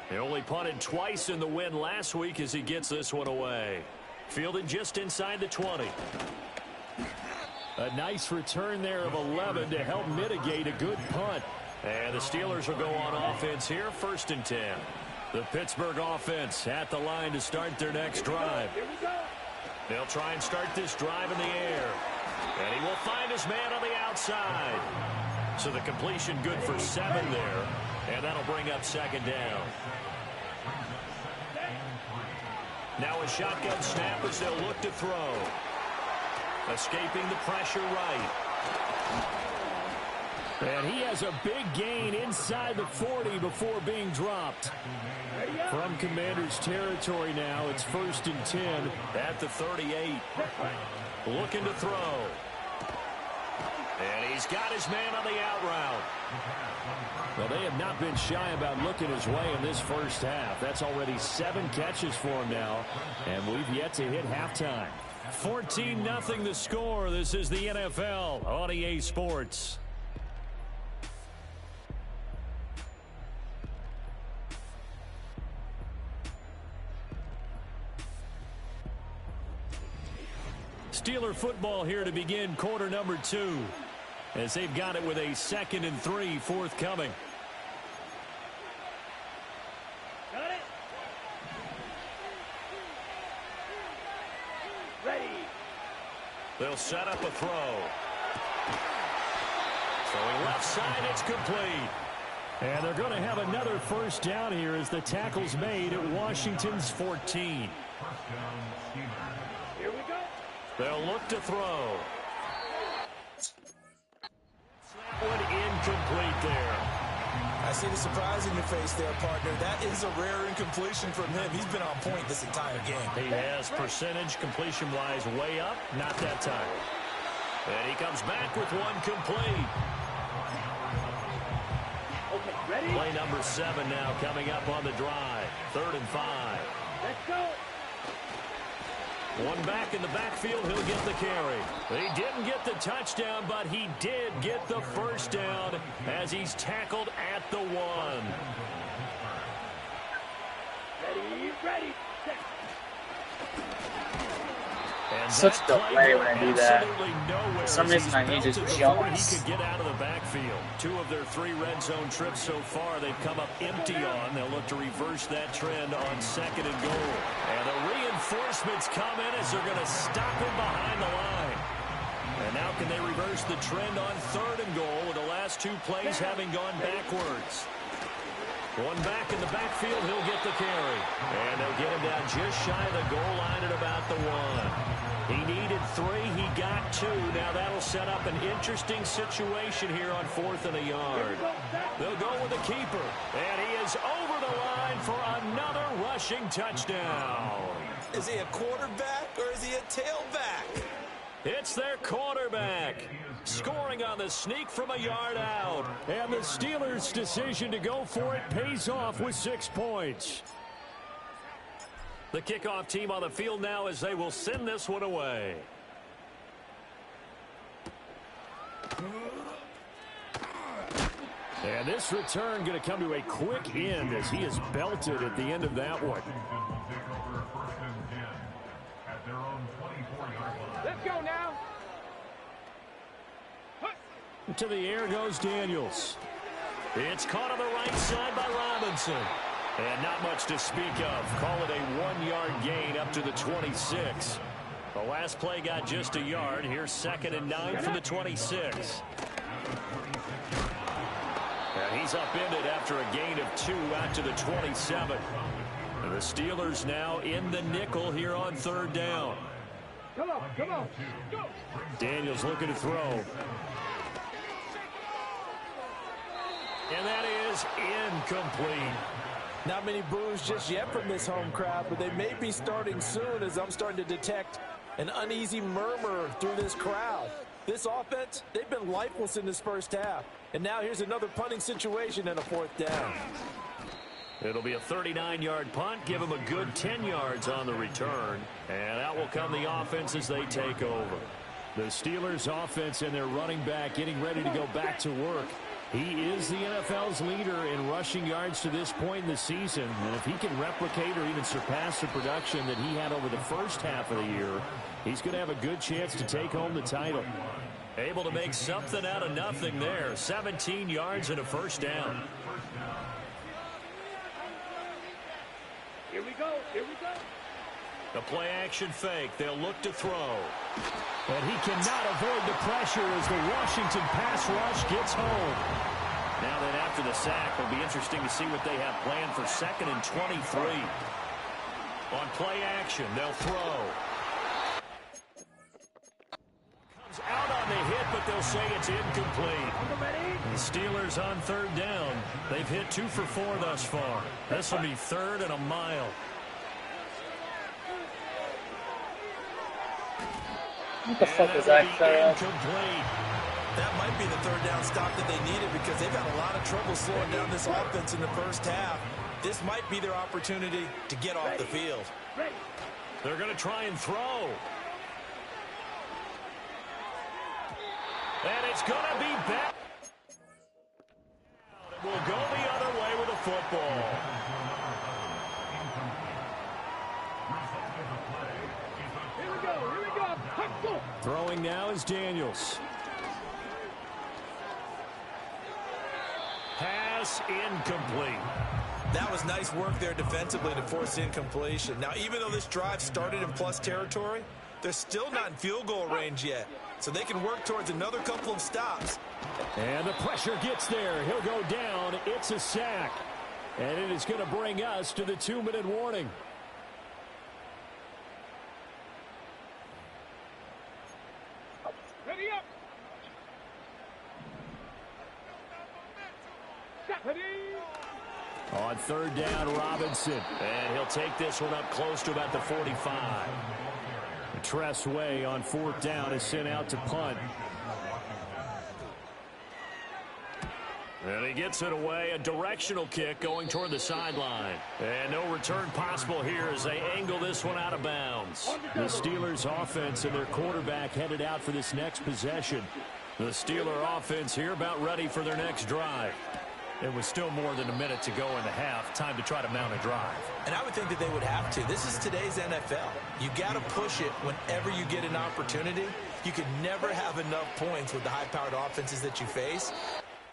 He only punted twice in the win last week as he gets this one away. Fielded just inside the 20. A nice return there of 11 to help mitigate a good punt. And the Steelers will go on offense here, 1st and 10. The Pittsburgh offense at the line to start their next drive. They'll try and start this drive in the air. And he will find his man on the outside. So the completion good for 7 there. And that'll bring up 2nd down. Now a shotgun snap as they'll look to throw. Escaping the pressure right. And he has a big gain inside the 40 before being dropped. From Commanders territory now, it's 1st and 10 at the 38. Looking to throw. And he's got his man on the out route. Well, they have not been shy about looking his way in this first half. That's already 7 catches for him now, and we've yet to hit halftime. 14-0 the score. This is the NFL on EA Sports. Steeler football here to begin quarter number 2. As they've got it with a 2nd and 3 forthcoming. Got it. Ready. They'll set up a throw. Throwing left side, it's complete. And they're going to have another 1st down here as the tackle's made at Washington's 14. Here we go. They'll look to throw. One incomplete there. I see the surprise in your face there, partner. That is a rare incompletion from him. He's been on point this entire game. He has percentage completion-wise way up. Not that time. And he comes back with one complete. Okay, ready? Play number 7 now coming up on the drive. 3rd and 5. Let's go. One back in the backfield, he'll get the carry. He didn't get the touchdown, but he did get the 1st down as he's tackled at the 1. Ready, ready, set. And Such that delay when I do that. absolutely nowhere For some as reason he's I need to belted jump. before he could get out of the backfield. 2 of their 3 red zone trips so far they've come up empty on. They'll look to reverse that trend on 2nd and goal. And the reinforcements come in as they're going to stop him behind the line. And now can they reverse the trend on 3rd and goal with the last 2 plays having gone backwards. One back in the backfield, he'll get the carry. And they'll get him down just shy of the goal line at about the 1. He needed 3, he got 2. Now that'll set up an interesting situation here on 4th and a yard. They'll go with the keeper. And he is over the line for another rushing touchdown. Is he a quarterback or is he a tailback? It's their quarterback. Scoring on the sneak from a yard out. And the Steelers' decision to go for it pays off with 6 points. The kickoff team on the field now as they will send this one away. And this return going to come to a quick end as he is belted at the end of that one. Let's go now. To the air goes Daniels. It's caught on the right side by Robinson. And not much to speak of. Call it a 1-yard gain up to the 26. The last play got just a yard. Here's 2nd and 9 from the 26. And he's upended after a gain of 2 out to the 27. And the Steelers now in the nickel here on 3rd down. Come on, go. Daniels looking to throw. And that is incomplete. Not many boos just yet from this home crowd, but they may be starting soon as I'm starting to detect an uneasy murmur through this crowd. This offense, they've been lifeless in this first half. And now here's another punting situation and a 4th down. It'll be a 39-yard punt. Give them a good 10 yards on the return. And out will come the offense as they take over. The Steelers offense and their running back getting ready to go back to work. He is the NFL's leader in rushing yards to this point in the season. And if he can replicate or even surpass the production that he had over the first half of the year, he's going to have a good chance to take home the title. Able to make something out of nothing there. 17 yards and a 1st down. Here we go. The play action fake. They'll look to throw. But he cannot avoid the pressure as the Washington pass rush gets home. Now then, after the sack, it'll be interesting to see what they have planned for 2nd and 23. On play action, they'll throw. Comes out on the hit, but they'll say it's incomplete. The Steelers on 3rd down. They've hit 2 for 4 thus far. This will be 3rd and a mile. What the fuck was that, Clara? That might be the 3rd down stop that they needed because they've had a lot of trouble slowing down this offense in the first half. This might be their opportunity to get off the field. They're going to try and throw. And it's going to be back. We'll go the other way with a football. Here we go. Throwing now is Daniels. Pass incomplete. That was nice work there defensively to force incompletion. Now, even though this drive started in plus territory, they're still not in field goal range yet. So they can work towards another couple of stops. And the pressure gets there. He'll go down. It's a sack. And it is going to bring us to the 2-minute warning. Ready up. On 3rd down, Robinson. And he'll take this one up close to about the 45. Tressway on 4th down is sent out to punt. And he gets it away. A directional kick going toward the sideline. And no return possible here as they angle this one out of bounds. The Steelers offense and their quarterback headed out for this next possession. The Steeler offense here about ready for their next drive. It was still more than a minute to go in the half. Time to try to mount a drive. And I would think that they would have to. This is today's NFL. You got to push it whenever you get an opportunity. You can never have enough points with the high-powered offenses that you face.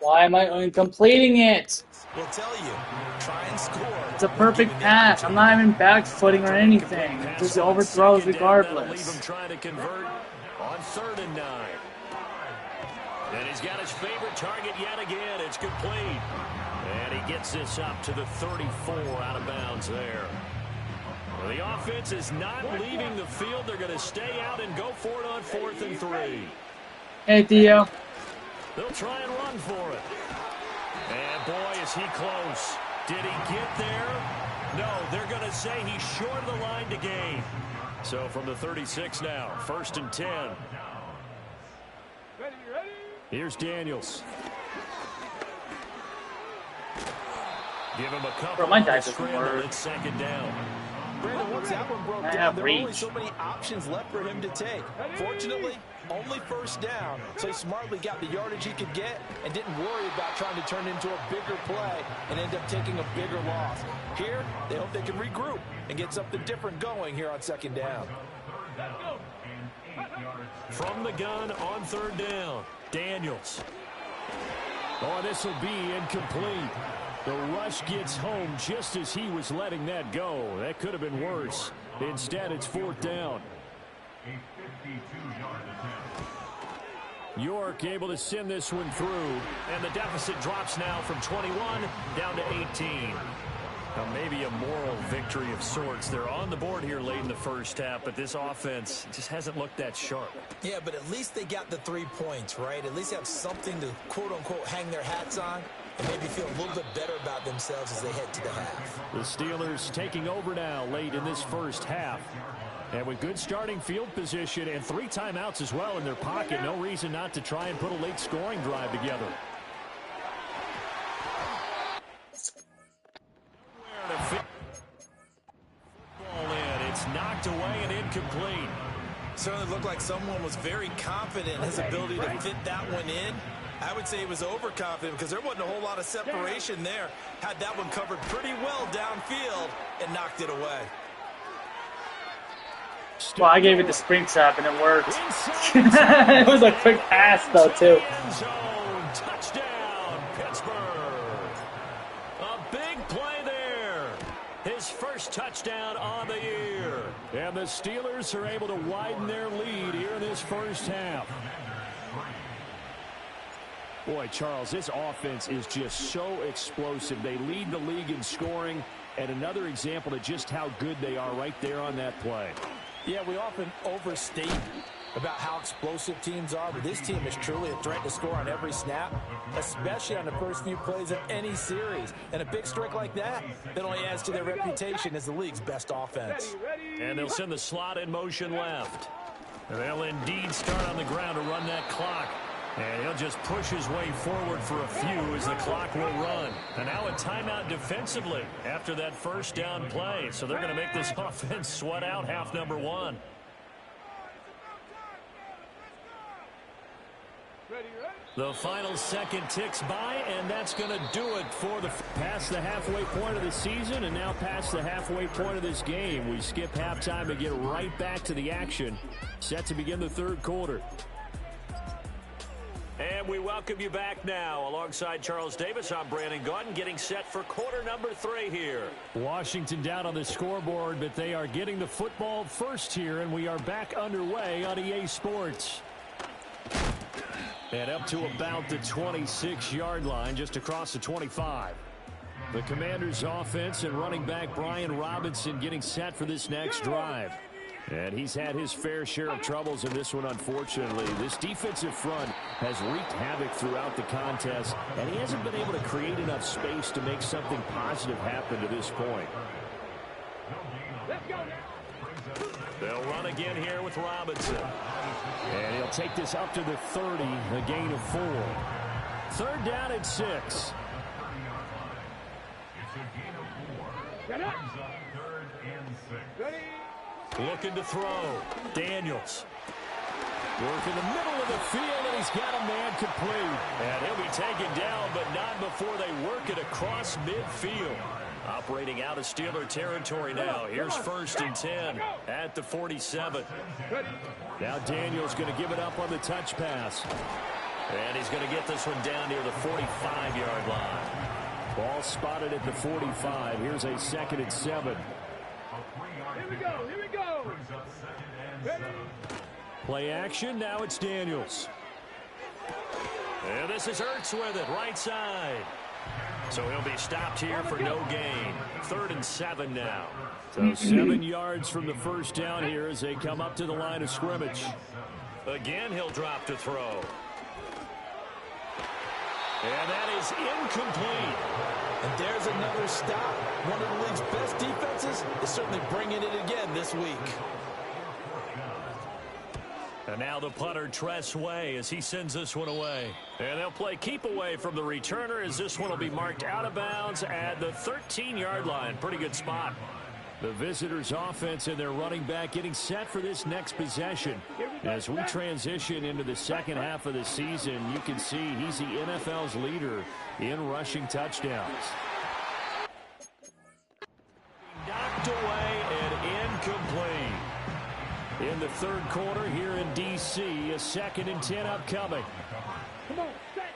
Why am I incompleting it? We'll tell you, try and score. It's a perfect pass. I'm not even back-footing or anything. It just overthrows regardless. Leave him trying to convert on 3rd and 9. And he's got his favorite target yet again. It's complete. And he gets this up to the 34 out of bounds there. Well, the offense is not leaving the field. They're going to stay out and go for it on 4th and 3. Hey, Theo. They'll try and run for it. And boy, is he close. Did he get there? No, they're going to say he's short of the line to gain. So from the 36 now, 1st and 10. Ready. Here's Daniels. Give him a couple. Bro, my dice of doesn't work. It's 2nd down. Brandon, once that one broke down, there were only so many options left for him to take. Fortunately, only 1st down, so he smartly got the yardage he could get and didn't worry about trying to turn into a bigger play and end up taking a bigger loss. Here, they hope they can regroup and get something different going here on 2nd down. From the gun on 3rd down, Daniels. Oh, this will be incomplete. The rush gets home just as he was letting that go. That could have been worse. Instead, it's 4th down. York able to send this one through. And the deficit drops now from 21 down to 18. Now maybe a moral victory of sorts. They're on the board here late in the first half, but this offense just hasn't looked that sharp. Yeah, but at least they got the 3 points, right? At least they have something to, quote-unquote, hang their hats on and maybe feel a little bit better about themselves as they head to the half. The Steelers taking over now late in this first half. And with good starting field position and 3 timeouts as well in their pocket, no reason not to try and put a late scoring drive together. Football in. It's knocked away and incomplete. Certainly looked like someone was very confident in his ability to fit that one in. I would say he was overconfident because there wasn't a whole lot of separation there. Had that one covered pretty well downfield and knocked it away. Well, I gave it the spring trap and it worked. It was a quick pass though too. Touchdown, Pittsburgh. A big play there. His first touchdown on the year. And the Steelers are able to widen their lead here in this first half. Boy, Charles, this offense is just so explosive. They lead the league in scoring, and another example of just how good they are right there on that play. Yeah, we often overstate about how explosive teams are, but this team is truly a threat to score on every snap, especially on the first few plays of any series. And a big strike like that only adds to their reputation as the league's best offense. And they'll send the slot in motion left. And they'll indeed start on the ground to run that clock. And he'll just push his way forward for a few as the clock will run. And now a timeout defensively after that first down play. So they're going to make this offense sweat out half number 1. The final second ticks by, and that's going to do it for the past the halfway point of the season and now past the halfway point of this game. We skip halftime and get right back to the action. Set to begin the third quarter. And we welcome you back now. Alongside Charles Davis, I'm Brandon Gaudin, getting set for quarter number 3 here. Washington down on the scoreboard, but they are getting the football first here, and we are back underway on EA Sports. And up to about the 26-yard line, just across the 25. The Commanders' offense and running back Brian Robinson getting set for this next drive. And he's had his fair share of troubles in this one, unfortunately. This defensive front has wreaked havoc throughout the contest, and he hasn't been able to create enough space to make something positive happen to this point. They'll run again here with Robinson. And he'll take this up to the 30, a gain of 4. 3rd down and 6. Looking to throw. Daniels. Work in the middle of the field, and he's got a man complete. And he'll be taken down, but not before they work it across midfield. Operating out of Steeler territory now. Here's 1st and 10 at the 47. Now Daniels going to give it up on the touch pass. And he's going to get this one down near the 45-yard line. Ball spotted at the 45. Here's a 2nd and 7. Here we go. Here we go. Ready? Play action. Now it's Daniels. And this is Ertz with it, right side. So he'll be stopped here for no gain. 3rd and 7 now. So 7 yards from the first down here as they come up to the line of scrimmage. Again, he'll drop to throw. And that is incomplete. And there's another stop. One of the league's best defenses is certainly bringing it again this week. And now the punter, Tress Way, as he sends this one away. And they'll play keep away from the returner as this one will be marked out of bounds at the 13-yard line. Pretty good spot. The visitors' offense and their running back getting set for this next possession. As we transition into the second half of the season, you can see he's the NFL's leader in rushing touchdowns. Knocked away and incomplete. In the third quarter here in D.C., a 2nd and 10 upcoming. Come on, set.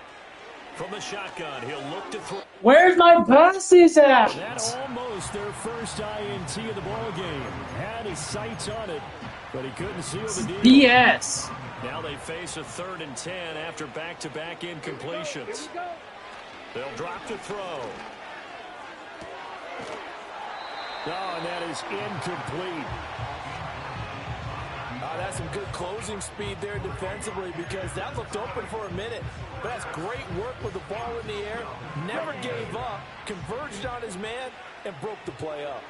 From the shotgun, he'll look to throw. Where's my passes at? That almost their first INT of the ball game. Had his sights on it, but he couldn't seal the deal. BS. Now they face a 3rd and 10 after back-to-back incompletions. They'll drop to throw. Oh, and that is incomplete. That's some good closing speed there defensively because that looked open for a minute. But that's great work with the ball in the air. Never gave up, converged on his man, and broke the play up.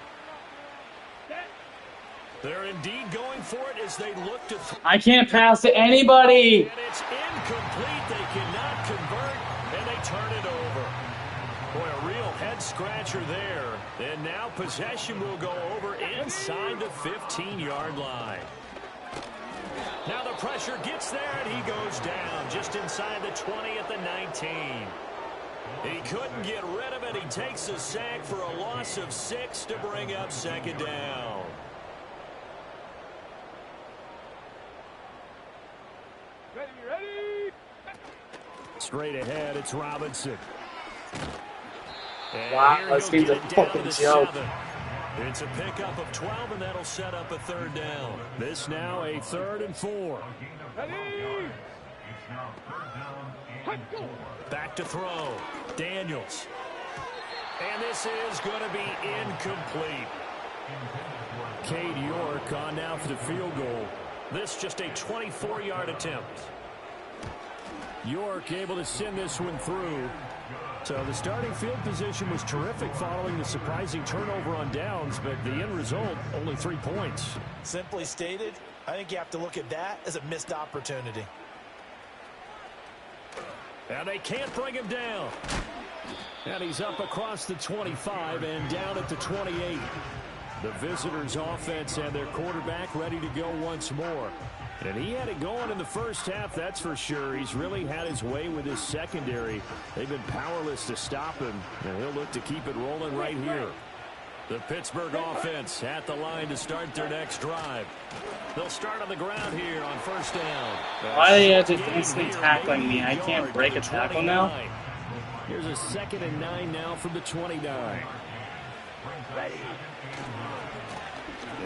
They're indeed going for it as they look to I can't pass to anybody. and it's incomplete. They cannot convert, and they turn it over. Boy, a real head-scratcher there. And now possession will go over inside the 15-yard line. Now the pressure gets there, and he goes down just inside the 20 at the 19. He couldn't get rid of it. He takes a sack for a loss of 6 to bring up 2nd down. Ready. Straight ahead, it's Robinson. And Wow, here this he'll game's a get it down fucking to joke. 7. It's a pickup of 12, and that'll set up a 3rd down. This now a 3rd and 4. Ready. Back to throw. Daniels. And this is going to be incomplete. Cade York on now for the field goal. This just a 24-yard attempt. York able to send this one through. So the starting field position was terrific following the surprising turnover on downs, but the end result, only 3 points. Simply stated, I think you have to look at that as a missed opportunity. And they can't bring him down. And he's up across the 25 and down at the 28. The visitors' offense and their quarterback ready to go once more. And he had it going in the first half, that's for sure. He's really had his way with his secondary. They've been powerless to stop him, and he'll look to keep it rolling right here. The Pittsburgh offense at the line to start their next drive. They'll start on the ground here on 1st down. Why are you just instantly tackling me? I can't break a tackle now. Here's a 2nd and 9 now from the 29.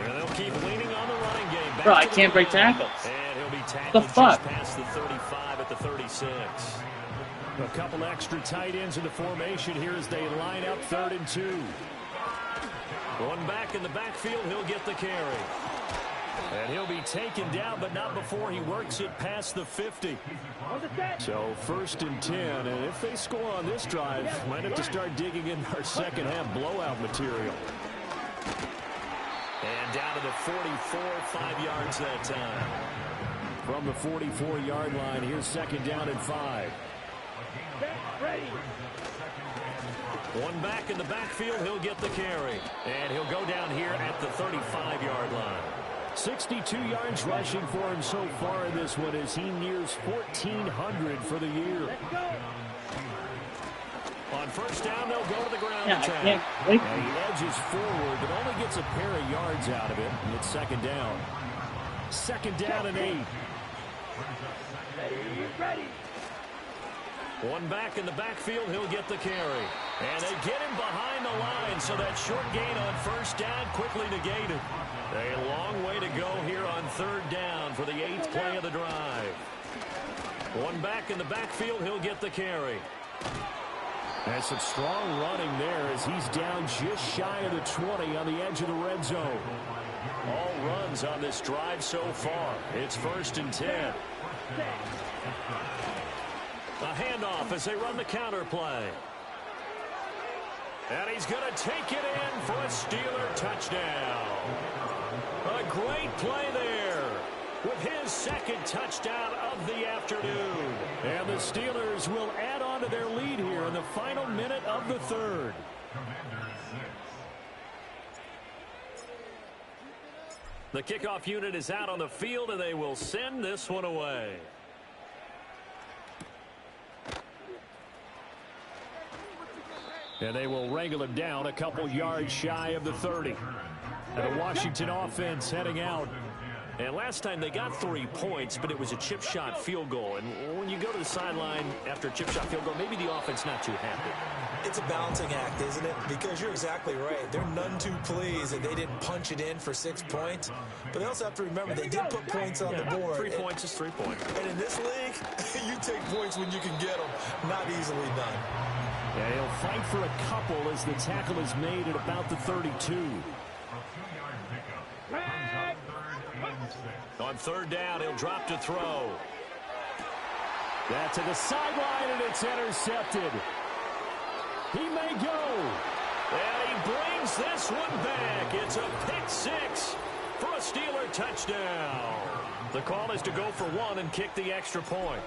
And they'll keep leaning on the running game. Back Bro, I can't break tackles. And he'll be tackled The fuck? just past the 35 at the 36. A couple extra tight ends in the formation here as they line up 3rd and 2. One back in the backfield, he'll get the carry. And he'll be taken down, but not before he works it past the 50. So 1st and 10, and if they score on this drive, might have to start digging in our second half blowout material. And down to the 44, 5 yards that time. From the 44-yard line, here's 2nd down and 5. One back in the backfield, he'll get the carry. And he'll go down here at the 35-yard line. 62 yards rushing for him so far in this one as he nears 1,400 for the year. On 1st down, they'll go to the ground attack. He edges forward, but only gets a pair of yards out of it. And it's 2nd down. 2nd down and 8. One back in the backfield, he'll get the carry. And they get him behind the line, so that short gain on 1st down quickly negated. A long way to go here on 3rd down for the 8th play of the drive. One back in the backfield, he'll get the carry. And some strong running there as he's down just shy of the 20 on the edge of the red zone. All runs on this drive so far. It's 1st and 10. A handoff as they run the counter play. And he's going to take it in for a Steeler touchdown. A great play there with his 2nd touchdown of the afternoon. And the Steelers will add on to their lead here in the final minute of the 3rd. The kickoff unit is out on the field, and they will send this one away. And they will wrangle him down a couple yards shy of the 30. And the Washington offense heading out. And last time they got 3 points, but it was a chip shot field goal. And when you go to the sideline after a chip shot field goal, maybe the offense not too happy. It's a balancing act, isn't it? Because you're exactly right. They're none too pleased that they didn't punch it in for 6 points. But they also have to remember they did put points on the board. 3 points is 3 points. And in this league, you take points when you can get them. Not easily done. Yeah, he'll fight for a couple as the tackle is made at about the 32. On third down, he'll drop to throw. That to the sideline, and it's intercepted. He may go. And he brings this one back. It's a pick 6 for a Steeler touchdown. The call is to go for 1 and kick the extra point.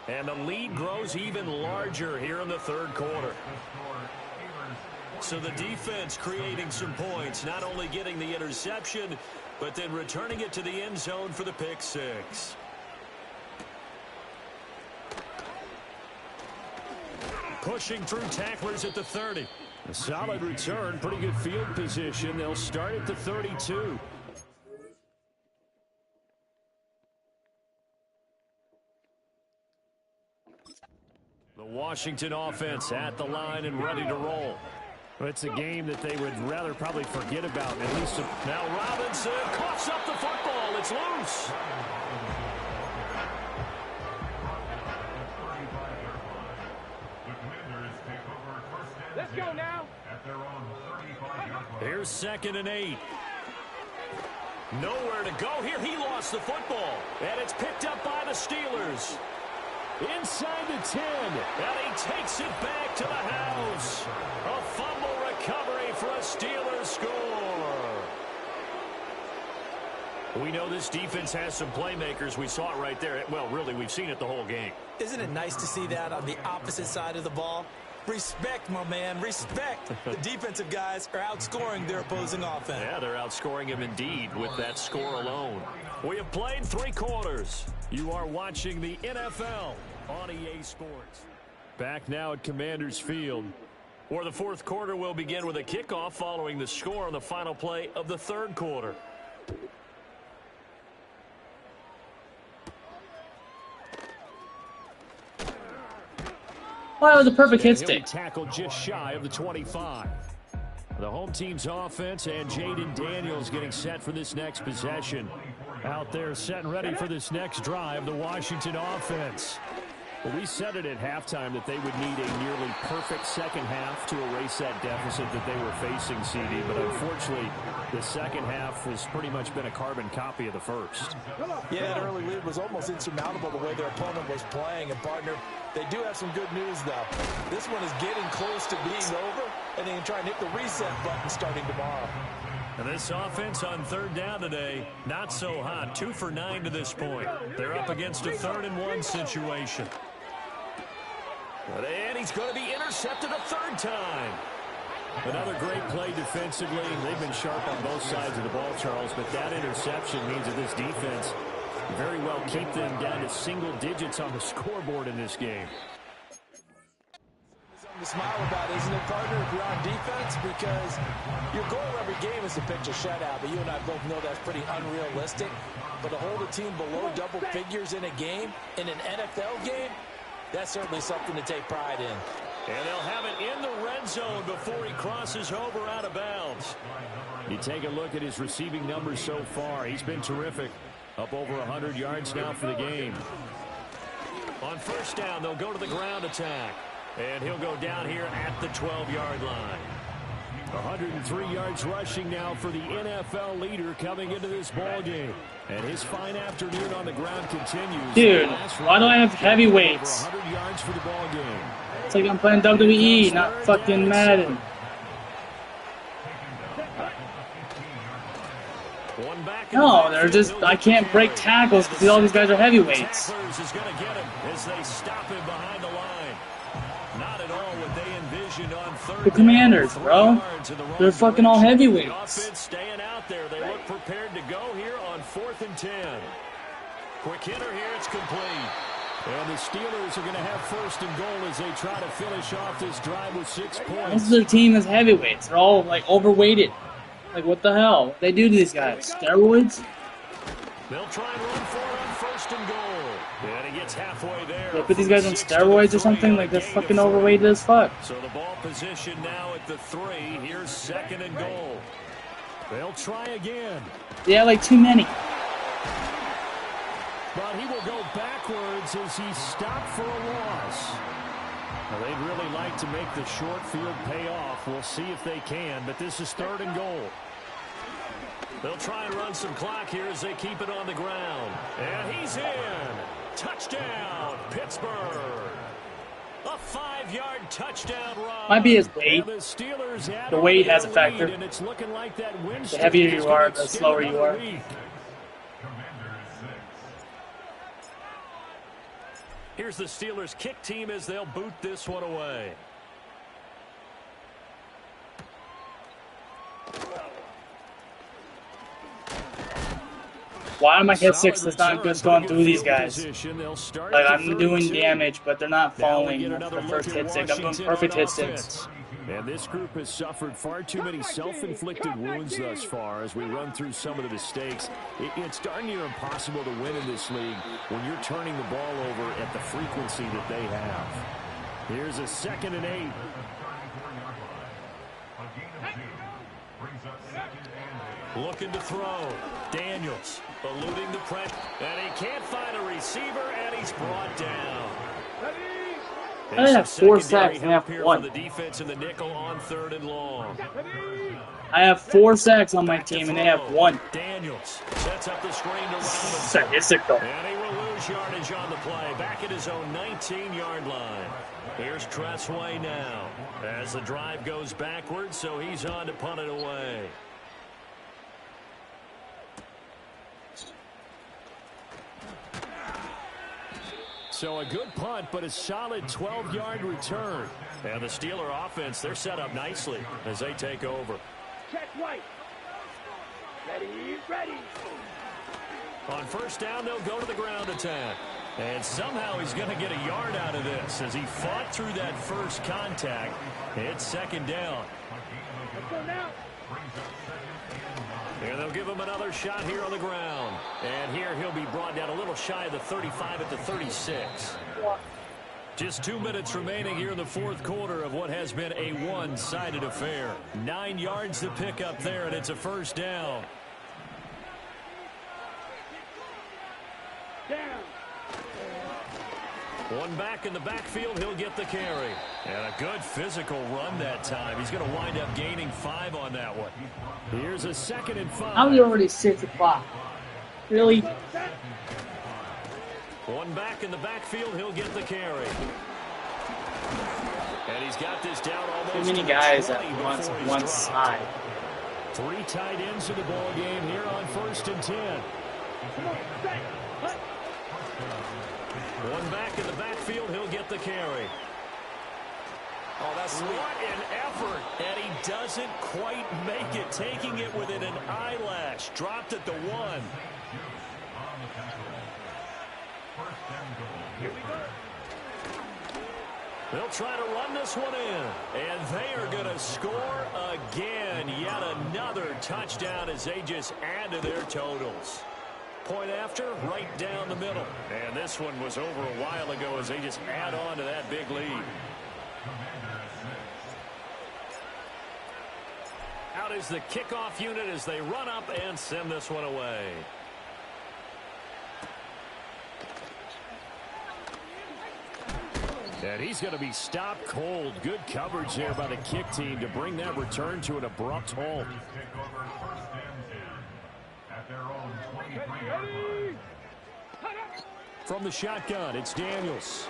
And the lead grows even larger here in the third quarter. So the defense creating some points, not only getting the interception, but then returning it to the end zone for the pick 6. Pushing through tacklers at the 30. A solid return, pretty good field position. They'll start at the 32. The Washington offense at the line and ready to roll. It's a game that they would rather probably forget about. At least now Robinson coughs up the football. It's loose. Let's go now. Here's 2nd and 8. Nowhere to go here. He lost the football. And it's picked up by the Steelers. Inside the 10. And he takes it back to the house. A fumble recovery for a Steelers score. We know this defense has some playmakers. We saw it right there. Well, really, we've seen it the whole game. Isn't it nice to see that on the opposite side of the ball? Respect, my man, respect. The defensive guys are outscoring their opposing offense. Yeah, they're outscoring him indeed with that score alone. We have played 3 quarters. You are watching the NFL on EA Sports. Back now at Commanders Field, where the fourth quarter will begin with a kickoff following the score on the final play of the third quarter. Oh, that was a perfect hit He'll be stick. tackled just shy of the 25. The home team's offense and Jaden Daniels getting set for this next possession. Out there set and ready for this next drive, the Washington offense. Well, we said it at halftime that they would need a nearly perfect second half to erase that deficit that they were facing, CD. But unfortunately, the second half has pretty much been a carbon copy of the first. Yeah, that early lead was almost insurmountable the way their opponent was playing. And, partner, they do have some good news, though. This one is getting close to being over, and they can try and hit the reset button starting tomorrow. And this offense on third down today, not so hot. 2 for 9 to this point. They're up against a 3rd and 1 situation. And he's going to be intercepted a 3rd time. Another great play defensively. They've been sharp on both sides of the ball, Charles, but that interception means that this defense very well keep them down to single digits on the scoreboard in this game. Something to smile about, isn't it, partner, if you're on defense? Because your goal every game is to pitch a shutout, but you and I both know that's pretty unrealistic. But to hold a team below double figures in a game, in an NFL game, that's certainly something to take pride in. And they'll have it in the red zone before he crosses over out of bounds. You take a look at his receiving numbers so far. He's been terrific. Up over 100 yards now for the game. On first down, they'll go to the ground attack. And he'll go down here at the 12-yard line. 103 yards rushing now for the NFL leader coming into this ball game. And his fine afternoon on the ground continues. Dude, why do I have heavyweights? 100 yards for the ball game. It's like I'm playing WWE, not fucking Madden. No, they're just, I can't break tackles because all these guys are heavyweights. Is going to get him as they stop him behind the line. Not at all what they envisioned on third. The Commanders, bro. They're fucking all The heavyweights. offense staying out there. They look prepared to go here on 4th and 10. Quick hitter here. It's complete. And the Steelers are going to have 1st and goal as they try to finish off this drive with 6 points. Most of their team is heavyweights. They're all like overweighted. Like, what the hell? What they do to these guys? Steroids? They'll try and run for it on 1st and goal. And he gets halfway there. They put these guys on steroids or something? Like, they're fucking overweighted as fuck. So the ball position now at the 3. Here's 2nd and goal. They'll try again. Yeah, like too many. But he will go backwards as he's stopped for a loss. Well, they'd really like to make the short field pay off. We'll see if they can, but this is 3rd and goal. They'll try and run some clock here as they keep it on the ground. And he's in. Touchdown, Pittsburgh. A 5-yard touchdown run. Might be his weight. The weight has a factor. The heavier you are, the slower you are. Here's the Steelers' kick team as they'll boot this one away. Why am I hit 6 that's not just going through these guys? Like, I'm doing damage, but they're not falling the first hit stick. I'm doing perfect hit sticks. And this group has suffered far too many self-inflicted wounds thus far as we run through some of the mistakes. It's darn near impossible to win in this league when you're turning the ball over at the frequency that they have. Here's a 2nd and 8. Looking to throw. Daniels eluding the press. And he can't find a receiver, and he's brought down. I have 4 sacks and I have 1. The defense in the nickel on 3rd and long. I have 4 sacks on my team and they have 1. Daniels sets up the screen to run. Sadistic though. And he will lose yardage on the play. Back at his own 19-yard line. Here's Tressway now. As the drive goes backwards, so he's on to punt it away. So a good punt, but a solid 12-yard return. And the Steeler offense, they're set up nicely as they take over. Check right. Ready, ready. On 1st down, they'll go to the ground attack. And somehow he's going to get a yard out of this as he fought through that first contact. It's 2nd down. Let's go now. And they'll give him another shot here on the ground. And here he'll be brought down a little shy of the 35 at the 36. Just 2 minutes remaining here in the 4th quarter of what has been a one-sided affair. 9 yards to pick up there, and it's a 1st down. Down. One back in the backfield, he'll get the carry. And a good physical run that time. He's going to wind up gaining 5 on that one. Here's a 2nd and 5. How are you already 6 o'clock? Really? One back in the backfield, he'll get the carry. And he's got this down almost. Too many guys at one side. 3 tight ends in the ball game here on 1st and 10. One back in the backfield, he'll get the carry. Oh, that's sweet. What an effort. And he doesn't quite make it, taking it within an eyelash. Dropped at the 1. They'll try to run this one in. And they are going to score again. Yet another touchdown as they just add to their totals. Point after, right down the middle. And this one was over a while ago as they just add on to that big lead. Out is the kickoff unit as they run up and send this one away. And he's going to be stopped cold. Good coverage there by the kick team to bring that return to an abrupt halt. From the shotgun, it's Daniels.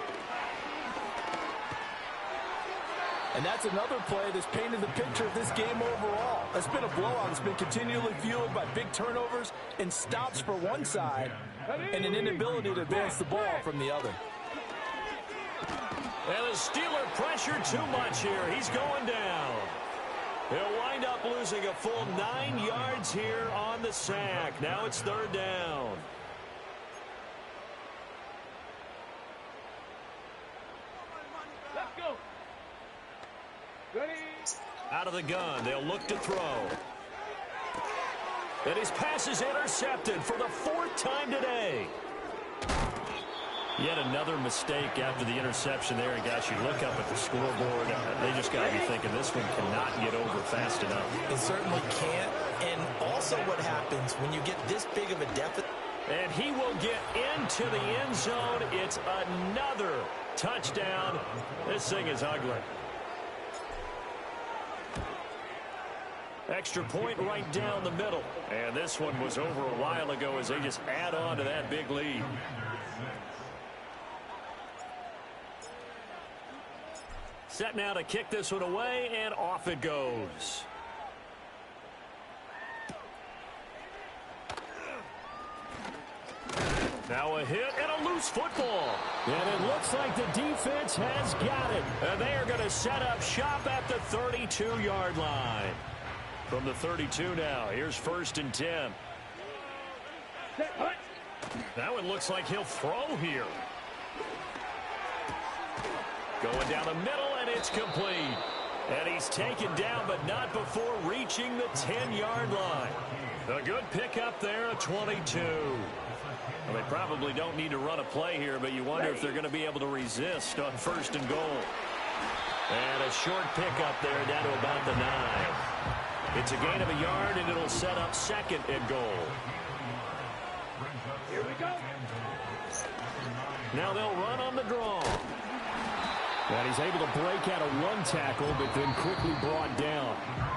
And that's another play that's painted the picture of this game overall. It's been a blowout. It's been continually fueled by big turnovers and stops for one side and an inability to advance the ball from the other. And the Steeler pressure too much here. He's going down. He'll wind up losing a full 9 yards here on the sack. Now it's 3rd down. Let's go. Ready. Out of the gun. They'll look to throw. And his pass is intercepted for the 4th time today. Yet another mistake after the interception there. And, guys, you look up at the scoreboard, they just got to be thinking this one cannot get over fast enough. It certainly can't. And also what happens when you get this big of a deficit. And he will get into the end zone. It's another touchdown. This thing is ugly. Extra point right down the middle. And this one was over a while ago as they just add on to that big lead. Set now to kick this one away, and off it goes. Now a hit and a loose football. And it looks like the defense has got it. And they are going to set up shop at the 32-yard line. From the 32 now, here's 1st and 10. Now it looks like he'll throw here. Going down the middle, and it's complete. And he's taken down, but not before reaching the 10-yard line. A good pickup there, a 22. Well, they probably don't need to run a play here, but you wonder if they're going to be able to resist on 1st and goal. And a short pickup there down to about the 9. It's a gain of a yard, and it'll set up 2nd and goal. Here we go. Now they'll run on the draw. And he's able to break out a run tackle, but then quickly brought down.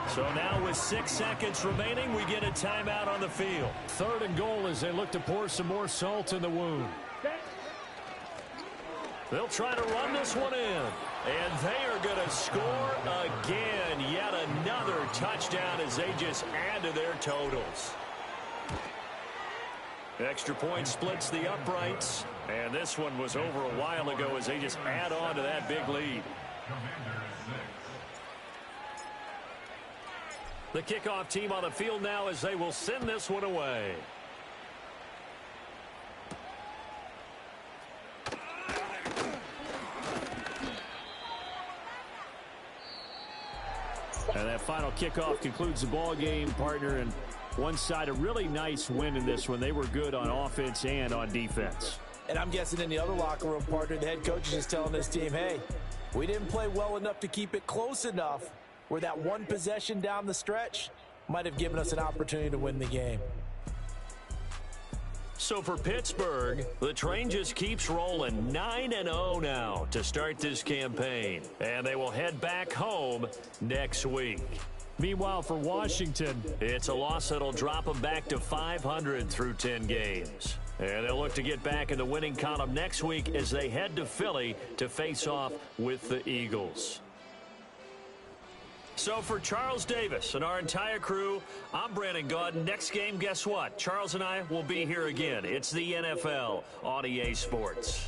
So now with 6 seconds remaining, we get a timeout on the field. 3rd and goal as they look to pour some more salt in the wound. They'll try to run this one in. And they are going to score again. Yet another touchdown as they just add to their totals. Extra point splits the uprights. And this one was over a while ago as they just add on to that big lead. The kickoff team on the field now as they will send this one away. And that final kickoff concludes the ball game, partner. And one side, a really nice win in this one. They were good on offense and on defense. And I'm guessing in the other locker room, partner, the head coach is just telling this team, hey, we didn't play well enough to keep it close enough where that one possession down the stretch might have given us an opportunity to win the game. So for Pittsburgh, the train just keeps rolling. 9-0 now to start this campaign. And they will head back home next week. Meanwhile, for Washington, it's a loss that'll drop them back to 500 through 10 games. And they'll look to get back in the winning column next week as they head to Philly to face off with the Eagles. So for Charles Davis and our entire crew, I'm Brandon Gaudin. Next game, guess what? Charles and I will be here again. It's the NFL on EA Sports.